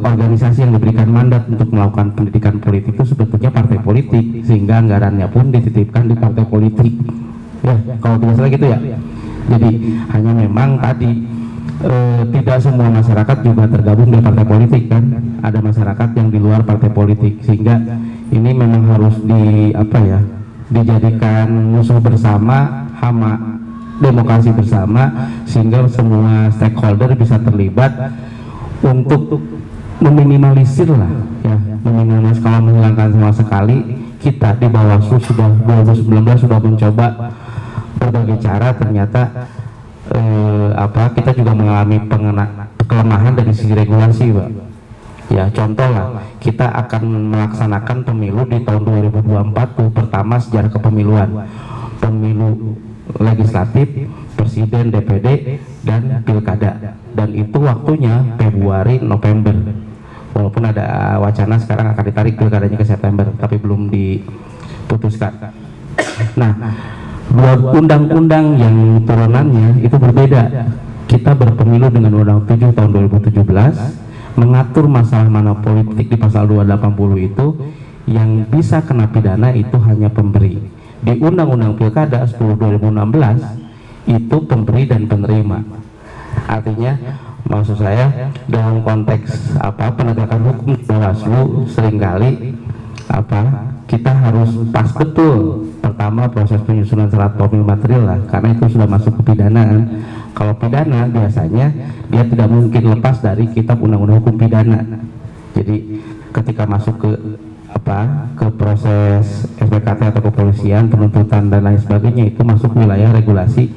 E: organisasi yang diberikan mandat untuk melakukan pendidikan politik itu sebetulnya partai politik, sehingga anggarannya pun dititipkan di partai politik. Ya, kalau tidak salah gitu ya. Jadi hanya memang tadi tidak semua masyarakat juga tergabung di partai politik kan. Ada masyarakat yang di luar partai politik, sehingga ini memang harus dijadikan musuh bersama, hama demokrasi bersama, sehingga semua stakeholder bisa terlibat untuk meminimalisir lah ya, meminimalisir. Kalau menghilangkan sama sekali, kita di Bawaslu sudah 2019 sudah mencoba berbagai cara, ternyata kita juga mengalami kelemahan dari sisi regulasi, Pak. Ya, contoh lah, kita akan melaksanakan pemilu di tahun 2024 tuh, pertama sejarah kepemiluan, pemilu legislatif, presiden, DPD, dan pilkada, dan itu waktunya Februari November. Walaupun ada wacana sekarang akan ditarik pilkadanya ke September, tapi belum diputuskan. Nah, dua undang-undang yang turunannya itu berbeda. Kita berpemilu dengan Undang-Undang 7 tahun 2017 mengatur masalah mana politik di pasal 280 itu yang bisa kena pidana itu hanya pemberi. Di Undang-Undang Pilkada 10 2016 itu pemberi dan penerima. Artinya maksud saya dalam konteks penegakan hukum Bawaslu seringkali kita harus pas betul. Pertama proses penyusunan syarat pemilu material lah, karena itu sudah masuk ke pidanaan. Kalau pidana biasanya dia tidak mungkin lepas dari kitab undang-undang hukum pidana. Jadi ketika masuk ke proses SPKT atau kepolisian, penuntutan dan lain sebagainya, itu masuk wilayah regulasi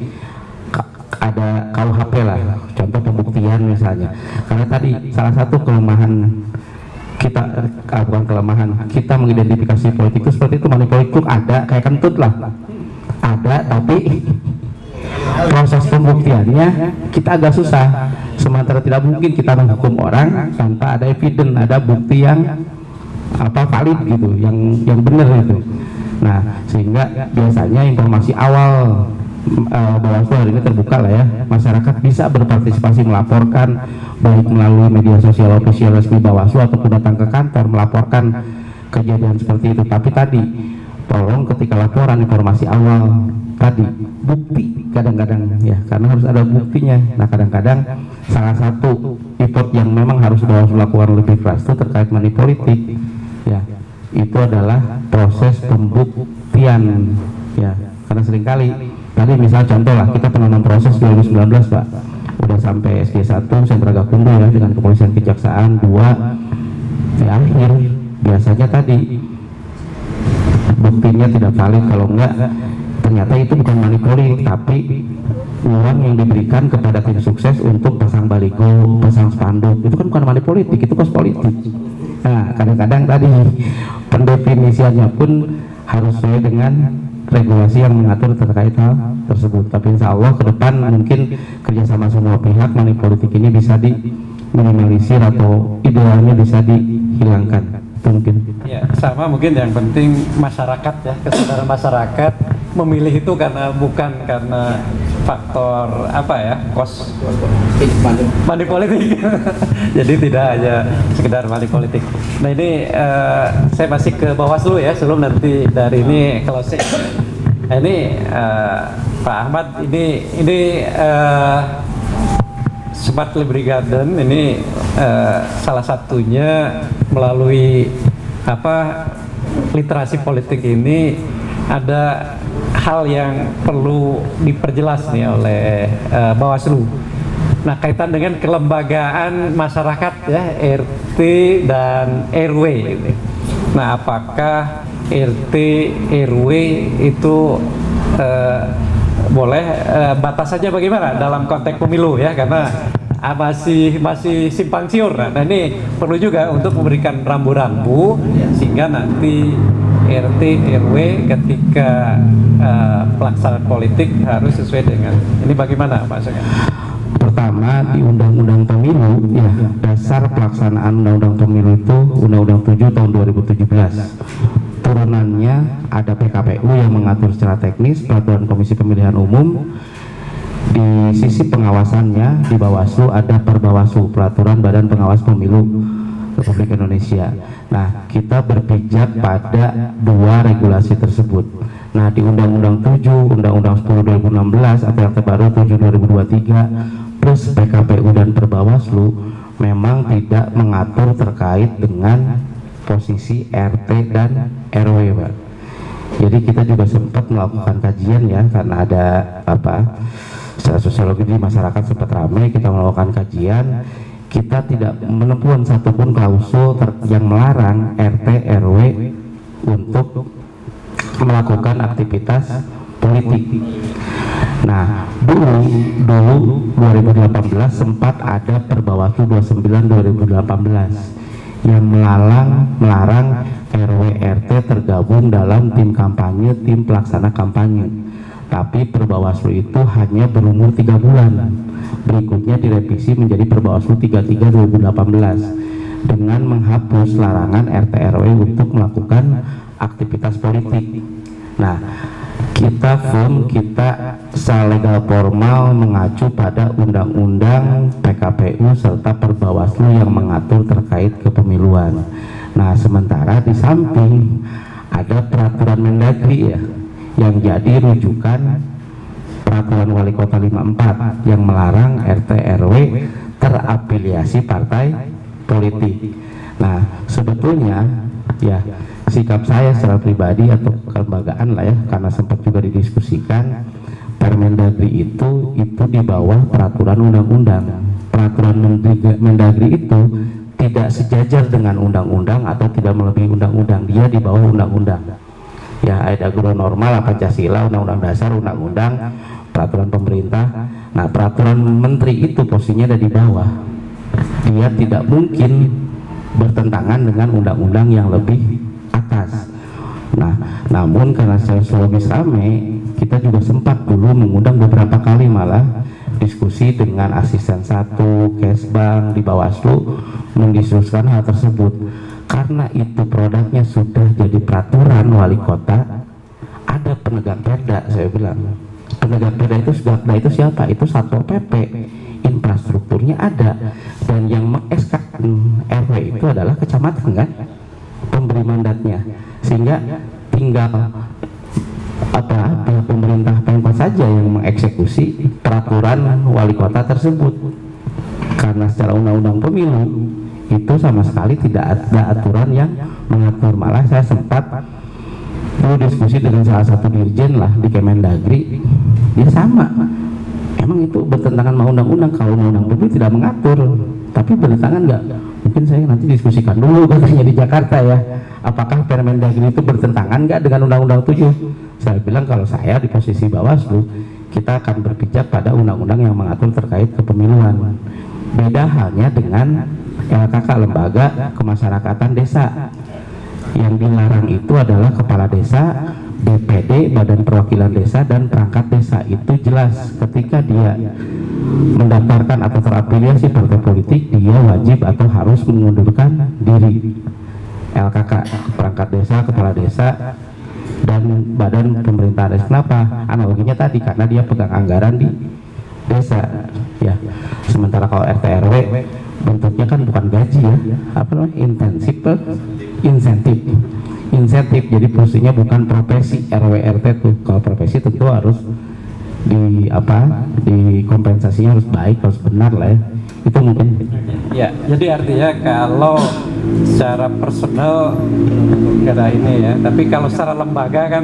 E: ada KUHP lah, contoh pembuktian misalnya. Karena tadi salah satu kelemahan kita, bukan kelemahan, kita mengidentifikasi politik itu seperti itu, money politik ada kayak kentut lah, ada, tapi proses pembuktiannya kita agak susah. Sementara tidak mungkin kita menghukum orang tanpa ada evidence, ada bukti yang valid gitu, yang benar itu. Nah, sehingga biasanya informasi awal Bawaslu hari ini terbuka lah ya, masyarakat bisa berpartisipasi melaporkan baik melalui media sosial official resmi Bawaslu ataupun datang ke kantor melaporkan kejadian seperti itu. Tapi tadi tolong ketika laporan informasi awal tadi bukti kadang-kadang ya, karena harus ada buktinya. Nah, kadang-kadang salah satu effort yang memang harus Bawaslu lakukan lebih keras itu terkait money politik ya, itu adalah proses pembuktian, ya, karena seringkali tadi misal contoh lah, kita pernah memproses 2019 Pak, udah sampai SG1 Sentra Gakumdu ya, dengan kepolisian kejaksaan 2, di akhir biasanya tadi buktinya tidak valid, kalau enggak ternyata itu bukan money politik tapi uang yang diberikan kepada tim sukses untuk pasang baligo, pasang spanduk, itu kan bukan money politik, itu kos politik. Nah, kadang-kadang tadi pendefinisiannya pun harus sesuai dengan regulasi yang mengatur terkait hal tersebut. Tapi insya Allah ke depan mungkin kerjasama semua pihak, money politik ini bisa diminimalisir atau idealnya bisa dihilangkan. Itu mungkin.
A: Ya, sama mungkin yang penting masyarakat ya, kesadaran masyarakat memilih itu bukan karena faktor apa ya, money politik. Jadi tidak hanya sekedar money politik. Nah ini saya masih ke Bawaslu ya, sebelum nanti dari ini closing. Nah ini Pak Ahmad, ini Smart Library Garden ini salah satunya melalui literasi politik ini ada hal yang perlu diperjelas nih oleh Bawaslu. Nah, kaitan dengan kelembagaan masyarakat ya, RT dan RW ini. Nah, apakah RT RW itu boleh batasannya bagaimana dalam konteks pemilu ya, karena masih simpang siur. Nah, ini perlu juga untuk memberikan rambu-rambu sehingga nanti RT RW ketika pelaksanaan politik harus sesuai dengan ini. Bagaimana Pak Soga?
E: Pertama, di Undang-Undang Pemilu ya, dasar pelaksanaan Undang-Undang Pemilu itu Undang-Undang 7 tahun 2017. Turunannya ada PKPU yang mengatur secara teknis peraturan Komisi Pemilihan Umum. Di sisi pengawasannya di Bawaslu ada Perbawaslu, peraturan Badan Pengawas Pemilu Republik Indonesia. Nah, kita berpijak pada dua regulasi tersebut. Nah, di Undang-Undang 7, Undang-Undang 10 2016 atau yang terbaru 7 2023 plus PKPU dan Perbawaslu memang tidak mengatur terkait dengan posisi RT dan RW, Pak. Jadi kita juga sempat melakukan kajian ya, karena ada secara sosiologi di masyarakat sempat ramai, kita melakukan kajian. Kita tidak menemukan satupun klausul yang melarang RT RW untuk melakukan aktivitas politik. Nah, dulu 2018 sempat ada Perbawaslu 29 2018 yang melarang RW RT tergabung dalam tim kampanye, tim pelaksana kampanye. Tapi Perbawaslu itu hanya berumur 3 bulan. Berikutnya direvisi menjadi Perbawaslu 33 2018 dengan menghapus larangan RT RW untuk melakukan aktivitas politik. Nah, kita secara legal formal mengacu pada Undang-Undang PKPU serta Perbawaslu yang mengatur terkait kepemiluan. Nah, sementara di samping ada peraturan Mendagri ya, yang jadi rujukan peraturan Wali Kota 54 yang melarang RT RW terafiliasi partai politik. Nah, sebetulnya ya sikap saya secara pribadi atau kelembagaan lah ya, karena sempat juga didiskusikan, Permendagri itu di bawah peraturan undang-undang. Peraturan Mendagri itu tidak sejajar dengan undang-undang atau tidak melebihi undang-undang, dia di bawah undang-undang. Ya, ada normal, Pancasila, Undang-Undang Dasar, Undang-Undang, peraturan pemerintah. Nah, peraturan menteri itu posisinya ada di bawah. Dia tidak mungkin bertentangan dengan undang-undang yang lebih atas. Nah, namun karena sosiologis rame, kita juga sempat dulu mengundang beberapa kali malah diskusi dengan asisten 1, Kesbang di Bawaslu mendiskusikan hal tersebut. Karena itu produknya sudah jadi peraturan wali kota, ada penegak perda. Saya bilang penegak perda itu sudah, nah itu siapa? Itu Satpol PP, infrastrukturnya ada, dan yang meng-SK RW itu adalah kecamatan kan, pemberi mandatnya, sehingga tinggal pihak pemerintah Pemkot saja yang mengeksekusi peraturan wali kota tersebut. Karena secara undang-undang pemilu itu sama sekali tidak ada aturan yang mengatur. Malah saya sempat dulu diskusi dengan salah satu dirjen lah di Kemendagri, dia sama, emang itu bertentangan sama undang-undang. Kalau undang-undang itu tidak mengatur, tapi bertentangan nggak? Mungkin saya nanti diskusikan dulu katanya di Jakarta ya, apakah Permendagri itu bertentangan nggak dengan Undang-Undang 7? Saya bilang kalau saya di posisi Bawaslu, kita akan berpijak pada undang-undang yang mengatur terkait kepemiluan. Beda halnya dengan LKK, Lembaga Kemasyarakatan Desa. Yang dilarang itu adalah kepala desa, DPD, Badan Perwakilan Desa, dan perangkat desa. Itu jelas ketika dia mendaftarkan atau terafiliasi partai politik, dia wajib atau harus mengundurkan diri. LKK, perangkat desa, kepala desa, dan badan pemerintahan desa. Kenapa? Analoginya tadi, karena dia pegang anggaran di desa ya. Sementara kalau RT RW bentuknya kan bukan gaji ya, apa namanya, insentif. Jadi fungsinya bukan profesi. RW RT tuh kalau profesi tentu harus di kompensasinya harus baik, harus benar lah ya. Itu mungkin
A: ya. Jadi artinya kalau secara personal kira ini ya, tapi kalau secara lembaga kan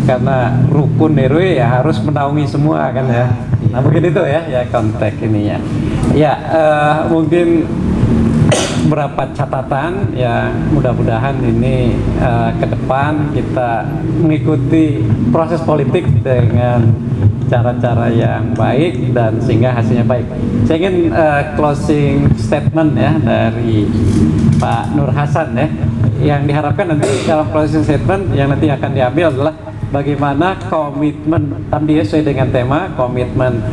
A: karena rukun RW ya harus menaungi semua kan ya. Nah mungkin itu ya konteks ininya ya. Mungkin beberapa catatan ya, mudah-mudahan ini ke depan kita mengikuti proses politik dengan cara-cara yang baik dan sehingga hasilnya baik. Saya ingin closing statement ya dari Pak Nur Hasan ya, yang diharapkan nanti dalam closing statement yang nanti akan diambil adalah bagaimana komitmen tadi sesuai dengan tema komitmen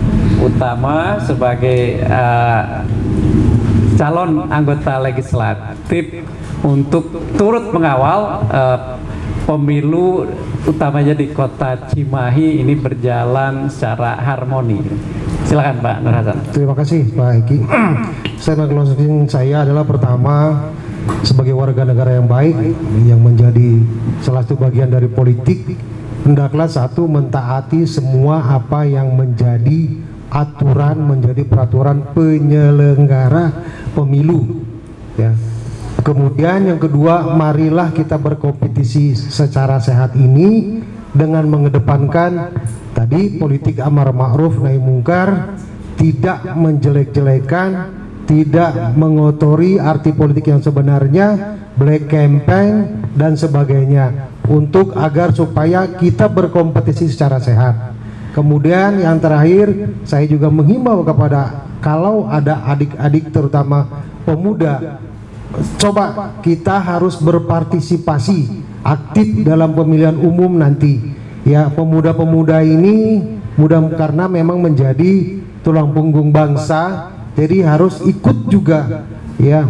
A: utama sebagai calon anggota legislatif untuk turut mengawal pemilu utamanya di kota Cimahi ini berjalan secara harmoni. Silakan Pak Nur Hasan.
B: Terima kasih Pak Eki. Statement closing saya adalah pertama, sebagai warga negara yang baik yang menjadi salah satu bagian dari politik, hendaklah satu, mentaati semua apa yang menjadi aturan, menjadi peraturan penyelenggara pemilu ya. Kemudian yang kedua, marilah kita berkompetisi secara sehat ini dengan mengedepankan tadi politik amar ma'ruf nahi mungkar, tidak menjelek-jelekan, tidak mengotori arti politik yang sebenarnya, black campaign dan sebagainya, untuk agar supaya kita berkompetisi secara sehat. Kemudian yang terakhir, saya juga menghimbau kepada kalau ada adik-adik terutama pemuda, coba kita harus berpartisipasi aktif dalam pemilihan umum nanti ya. Pemuda-pemuda ini mudah karena memang menjadi tulang punggung bangsa, jadi harus ikut juga ya,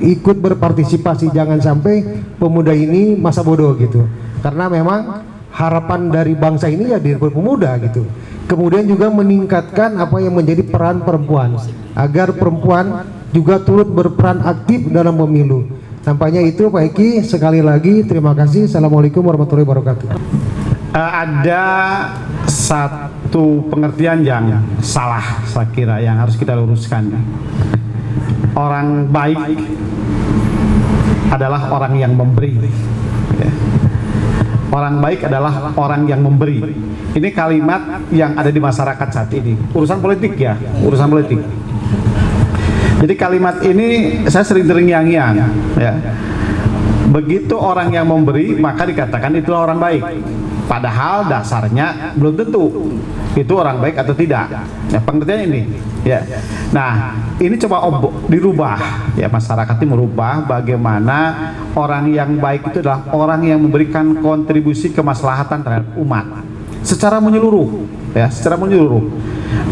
B: ikut berpartisipasi. Jangan sampai pemuda ini masa bodoh gitu, karena memang harapan dari bangsa ini ya dari pemuda gitu. Kemudian juga meningkatkan apa yang menjadi peran perempuan, agar perempuan juga turut berperan aktif dalam pemilu. Tampaknya itu Pak Eki, sekali lagi terima kasih. Assalamualaikum warahmatullahi wabarakatuh.
C: Ada satu pengertian yang salah saya kira yang harus kita luruskan. Orang baik adalah orang yang memberi. Orang baik adalah orang yang memberi. Ini kalimat yang ada di masyarakat saat ini. Urusan politik ya, urusan politik. Jadi kalimat ini saya sering terngiang-ngiang ya. Begitu orang yang memberi maka dikatakan itu orang baik. Padahal dasarnya belum tentu itu orang baik atau tidak. Ya, pengertian ini ya. Nah, ini coba dirubah ya, masyarakat ini merubah bagaimana orang yang baik itu adalah orang yang memberikan kontribusi kemaslahatan terhadap umat secara menyeluruh ya, secara menyeluruh.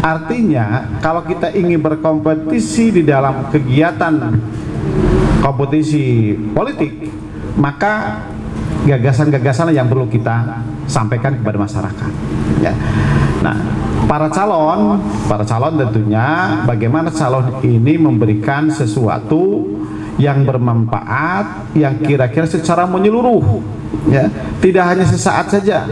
C: Artinya kalau kita ingin berkompetisi di dalam kegiatan kompetisi politik, maka gagasan-gagasan yang perlu kita sampaikan kepada masyarakat ya. Nah, para calon tentunya bagaimana calon ini memberikan sesuatu yang bermanfaat, yang kira-kira secara menyeluruh ya, tidak hanya sesaat saja.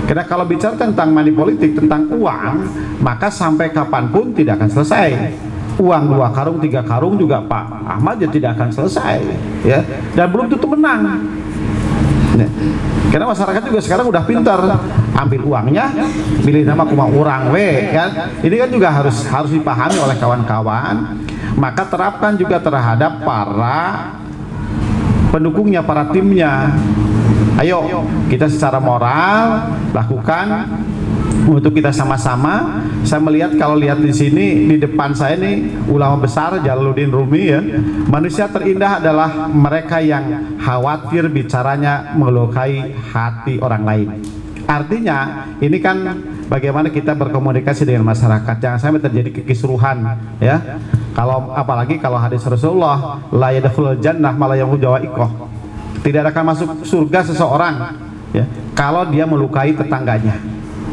C: Karena kalau bicara tentang money politik, tentang uang, maka sampai kapanpun tidak akan selesai uang 2 karung 3 karung juga Pak Ahmad ya tidak akan selesai ya, dan belum tentu menang. Nah, karena masyarakat juga sekarang udah pintar, ambil uangnya milih nama kuma orang kan. Ini kan juga harus dipahami oleh kawan-kawan. Maka terapkan juga terhadap para pendukungnya, para timnya. Ayo kita secara moral lakukan untuk kita sama-sama. Saya melihat, kalau lihat di sini di depan saya ini ulama besar Jalaluddin Rumi ya. Manusia terindah adalah mereka yang khawatir bicaranya melukai hati orang lain. Artinya ini kan bagaimana kita berkomunikasi dengan masyarakat, jangan sampai terjadi kekisruhan ya. Kalau apalagi kalau hadis Rasulullah, la yadkhulul jannah ma la yahujawaikoh. Tidak akan masuk surga seseorang ya kalau dia melukai tetangganya,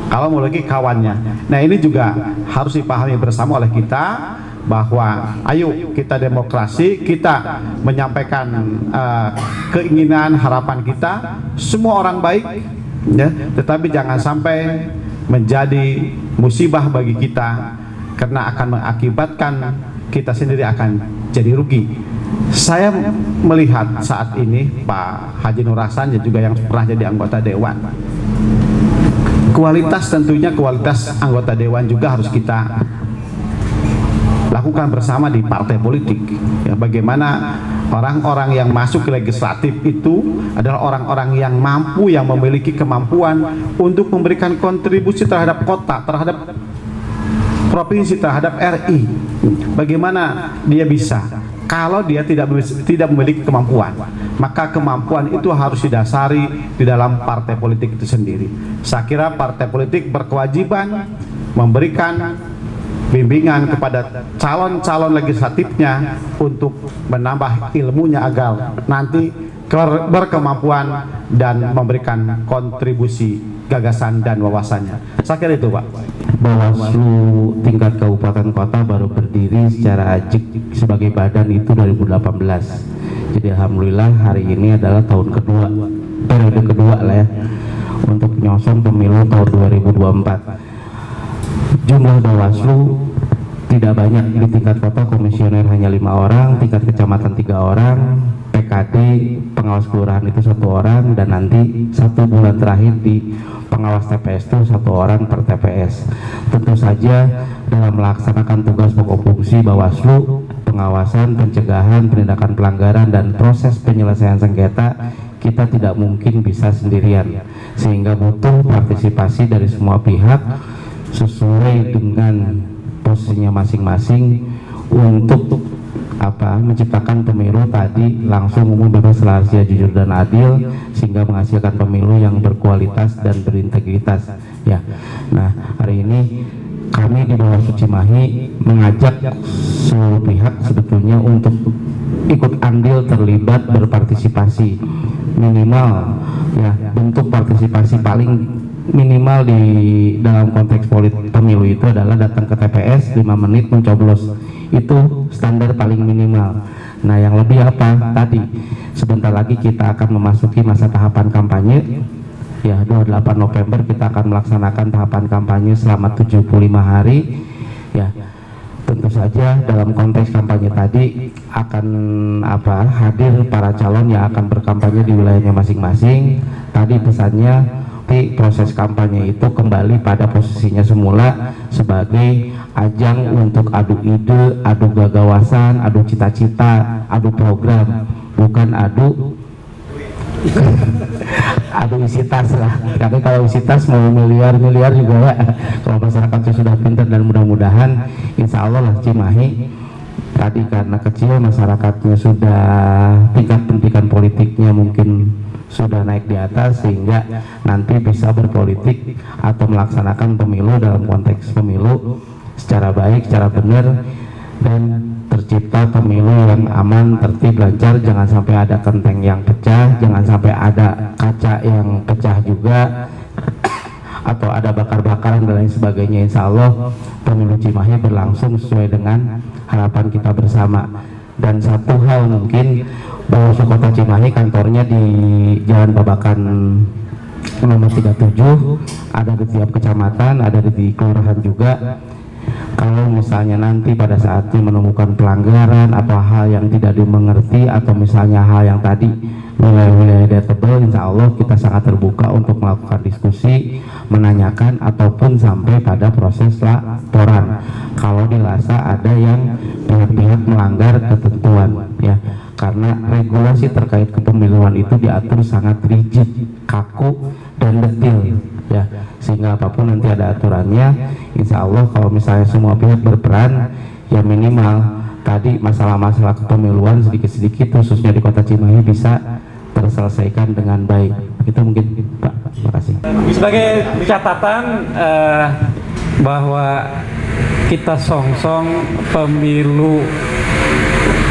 C: kalau melukai kawannya. Nah, ini juga harus dipahami bersama oleh kita, bahwa ayo kita demokrasi, kita menyampaikan keinginan, harapan kita, semua orang baik ya, tetapi jangan sampai menjadi musibah bagi kita, karena akan mengakibatkan kita sendiri akan jadi rugi. Saya melihat saat ini Pak Haji Nur Hasan juga yang pernah jadi anggota dewan, kualitas, tentunya kualitas anggota dewan juga harus kita lakukan bersama di partai politik ya. Bagaimana orang-orang yang masuk ke legislatif itu adalah orang-orang yang mampu, yang memiliki kemampuan untuk memberikan kontribusi terhadap kota, terhadap provinsi, terhadap RI. Bagaimana dia bisa? Kalau dia tidak memiliki kemampuan, maka kemampuan itu harus didasari di dalam partai politik itu sendiri. Saya kira partai politik berkewajiban memberikan bimbingan kepada calon-calon legislatifnya untuk menambah ilmunya agar nanti berkemampuan dan memberikan kontribusi gagasan dan wawasannya. Saya kira itu Pak.
E: Bawaslu tingkat kabupaten kota baru berdiri secara ajik sebagai badan itu 2018. Jadi alhamdulillah hari ini adalah tahun kedua, periode kedua lah ya, untuk nyosong pemilu tahun 2024. Jumlah Bawaslu tidak banyak, di tingkat kota komisioner hanya 5 orang, tingkat kecamatan 3 orang, PKD pengawas kelurahan itu 1 orang, dan nanti 1 bulan terakhir di pengawas TPS itu 1 orang per TPS. Tentu saja dalam melaksanakan tugas pokok fungsi Bawaslu, pengawasan, pencegahan, penindakan pelanggaran, dan proses penyelesaian sengketa, kita tidak mungkin bisa sendirian, sehingga butuh partisipasi dari semua pihak sesuai dengan posisinya masing-masing untuk menciptakan pemilu tadi langsung, umum, bebas, rahasia, jujur, dan adil, sehingga menghasilkan pemilu yang berkualitas dan berintegritas ya. Nah, hari ini kami di Bawaslu Cimahi mengajak seluruh pihak sebetulnya untuk ikut andil, terlibat, berpartisipasi. Minimal ya, bentuk partisipasi paling minimal di dalam konteks politik pemilu itu adalah datang ke TPS 5 menit mencoblos. Itu standar paling minimal. Nah, yang lebih apa? Tadi sebentar lagi kita akan memasuki masa tahapan kampanye ya, 28 November kita akan melaksanakan tahapan kampanye selama 75 hari ya. Tentu saja dalam konteks kampanye tadi akan hadir para calon yang akan berkampanye di wilayahnya masing-masing. Tadi pesannya, proses kampanye itu kembali pada posisinya semula sebagai ajang untuk adu ide, adu gagasan, adu cita-cita, adu program, bukan adu isi tas lah. Karena kalau isi tas mau miliar-miliar juga ya. Kalau masyarakatnya sudah pintar, dan mudah-mudahan insya Allah lah Cimahi tadi karena kecil masyarakatnya sudah tingkat pendidikan politiknya mungkin sudah naik di atas, sehingga nanti bisa berpolitik atau melaksanakan pemilu dalam konteks pemilu secara baik, secara benar, dan tercipta pemilu yang aman, tertib, lancar. Jangan sampai ada kenteng yang pecah, jangan sampai ada kaca yang pecah juga, atau ada bakar-bakaran dan lain sebagainya. Insya Allah pemilu Cimahi berlangsung sesuai dengan harapan kita bersama. Dan satu hal mungkin, Bawaslu Kota Cimahi kantornya di Jalan Babakan nomor 37, ada di tiap kecamatan, ada di kelurahan juga. kalau misalnya nanti pada saatnya menemukan pelanggaran atau hal yang tidak dimengerti atau misalnya hal yang tadi wilayah-wilayah debatable, insya Allah kita sangat terbuka untuk melakukan diskusi, menanyakan ataupun sampai pada proses laporan kalau dirasa ada yang pihak-pihak melanggar ketentuan ya, karena regulasi terkait kepemiluan itu diatur sangat rigid, kaku dan detail ya, sehingga apapun nanti ada aturannya, insya Allah kalau misalnya semua pihak berperan ya minimal tadi masalah-masalah kepemiluan sedikit-sedikit khususnya di Kota Cimahi bisa terselesaikan dengan baik. Itu mungkin Pak, terima kasih.
A: Sebagai catatan bahwa kita songsong pemilu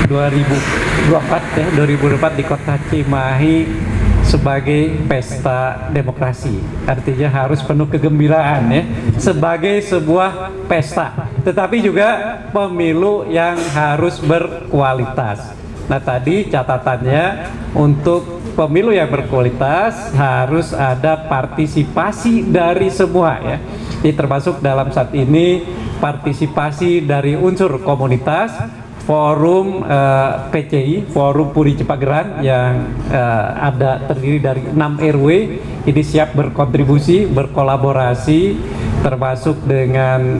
A: 2024 di Kota Cimahi sebagai pesta demokrasi, artinya harus penuh kegembiraan ya, sebagai sebuah pesta, tetapi juga pemilu yang harus berkualitas. Nah tadi catatannya untuk pemilu yang berkualitas harus ada partisipasi dari semua ya, jadi termasuk dalam saat ini partisipasi dari unsur komunitas, forum PCI, Forum Puri Cipageran yang ada terdiri dari 6 RW ini siap berkontribusi, berkolaborasi termasuk dengan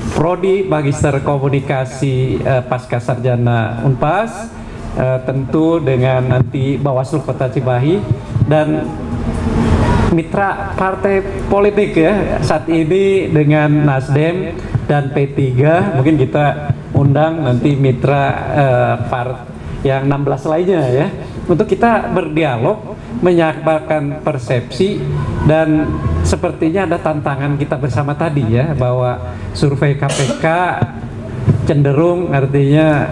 A: Prodi Magister Komunikasi Pasca Sarjana Unpas, tentu dengan nanti Bawaslu Kota Cimahi dan mitra partai politik ya saat ini dengan Nasdem dan P3, mungkin kita undang nanti mitra yang 16 lainnya ya, untuk kita berdialog, menyampaikan persepsi, dan sepertinya ada tantangan kita bersama tadi ya, bahwa survei KPK cenderung artinya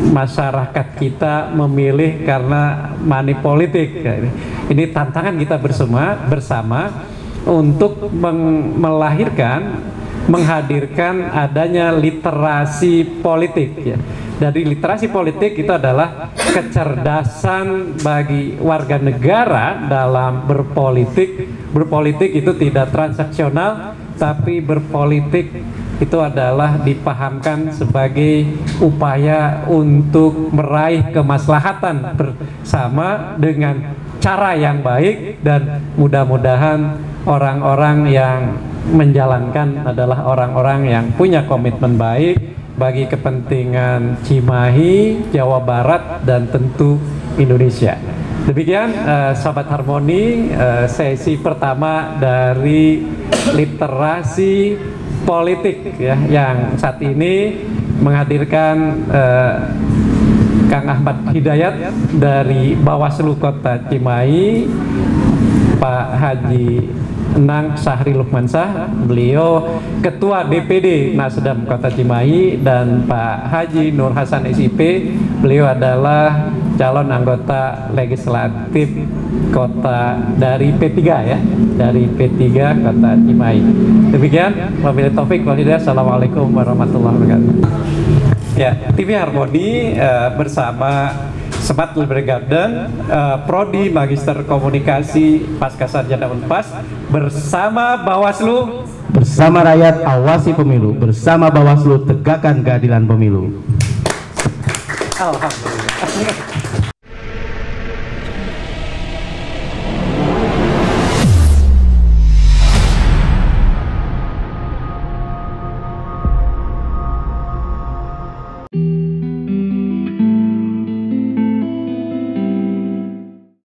A: masyarakat kita memilih karena money politik. Ini tantangan kita bersama untuk menghadirkan adanya literasi politik ya. Dari literasi politik itu adalah kecerdasan bagi warga negara dalam berpolitik. Berpolitik itu tidak transaksional, tapi berpolitik itu adalah dipahamkan sebagai upaya untuk meraih kemaslahatan bersama dengan cara yang baik, dan mudah-mudahan orang-orang yang menjalankan adalah orang-orang yang punya komitmen baik bagi kepentingan Cimahi, Jawa Barat, dan tentu Indonesia. Demikian sahabat Harmoni, sesi pertama dari literasi politik ya, yang saat ini menghadirkan Kang Ahmad Hidayat dari Bawaslu Kota Cimahi, Pak Haji Enang Sahri Lukmansah, beliau Ketua DPD Nasdem Kota Cimahi, dan Pak Haji Nur Hasan SIP, beliau adalah calon anggota legislatif kota dari P3 ya, dari P3 Kota Cimahi. Demikian, wabillahi taufik wal hidayah. Assalamualaikum warahmatullahi wabarakatuh. Ya, TV Harmoni bersama Smart Library Garden, Prodi Magister Komunikasi Pasca Sarjana Unpas, bersama Bawaslu,
E: bersama rakyat awasi pemilu, bersama Bawaslu tegakkan keadilan pemilu.
A: Alhamdulillah.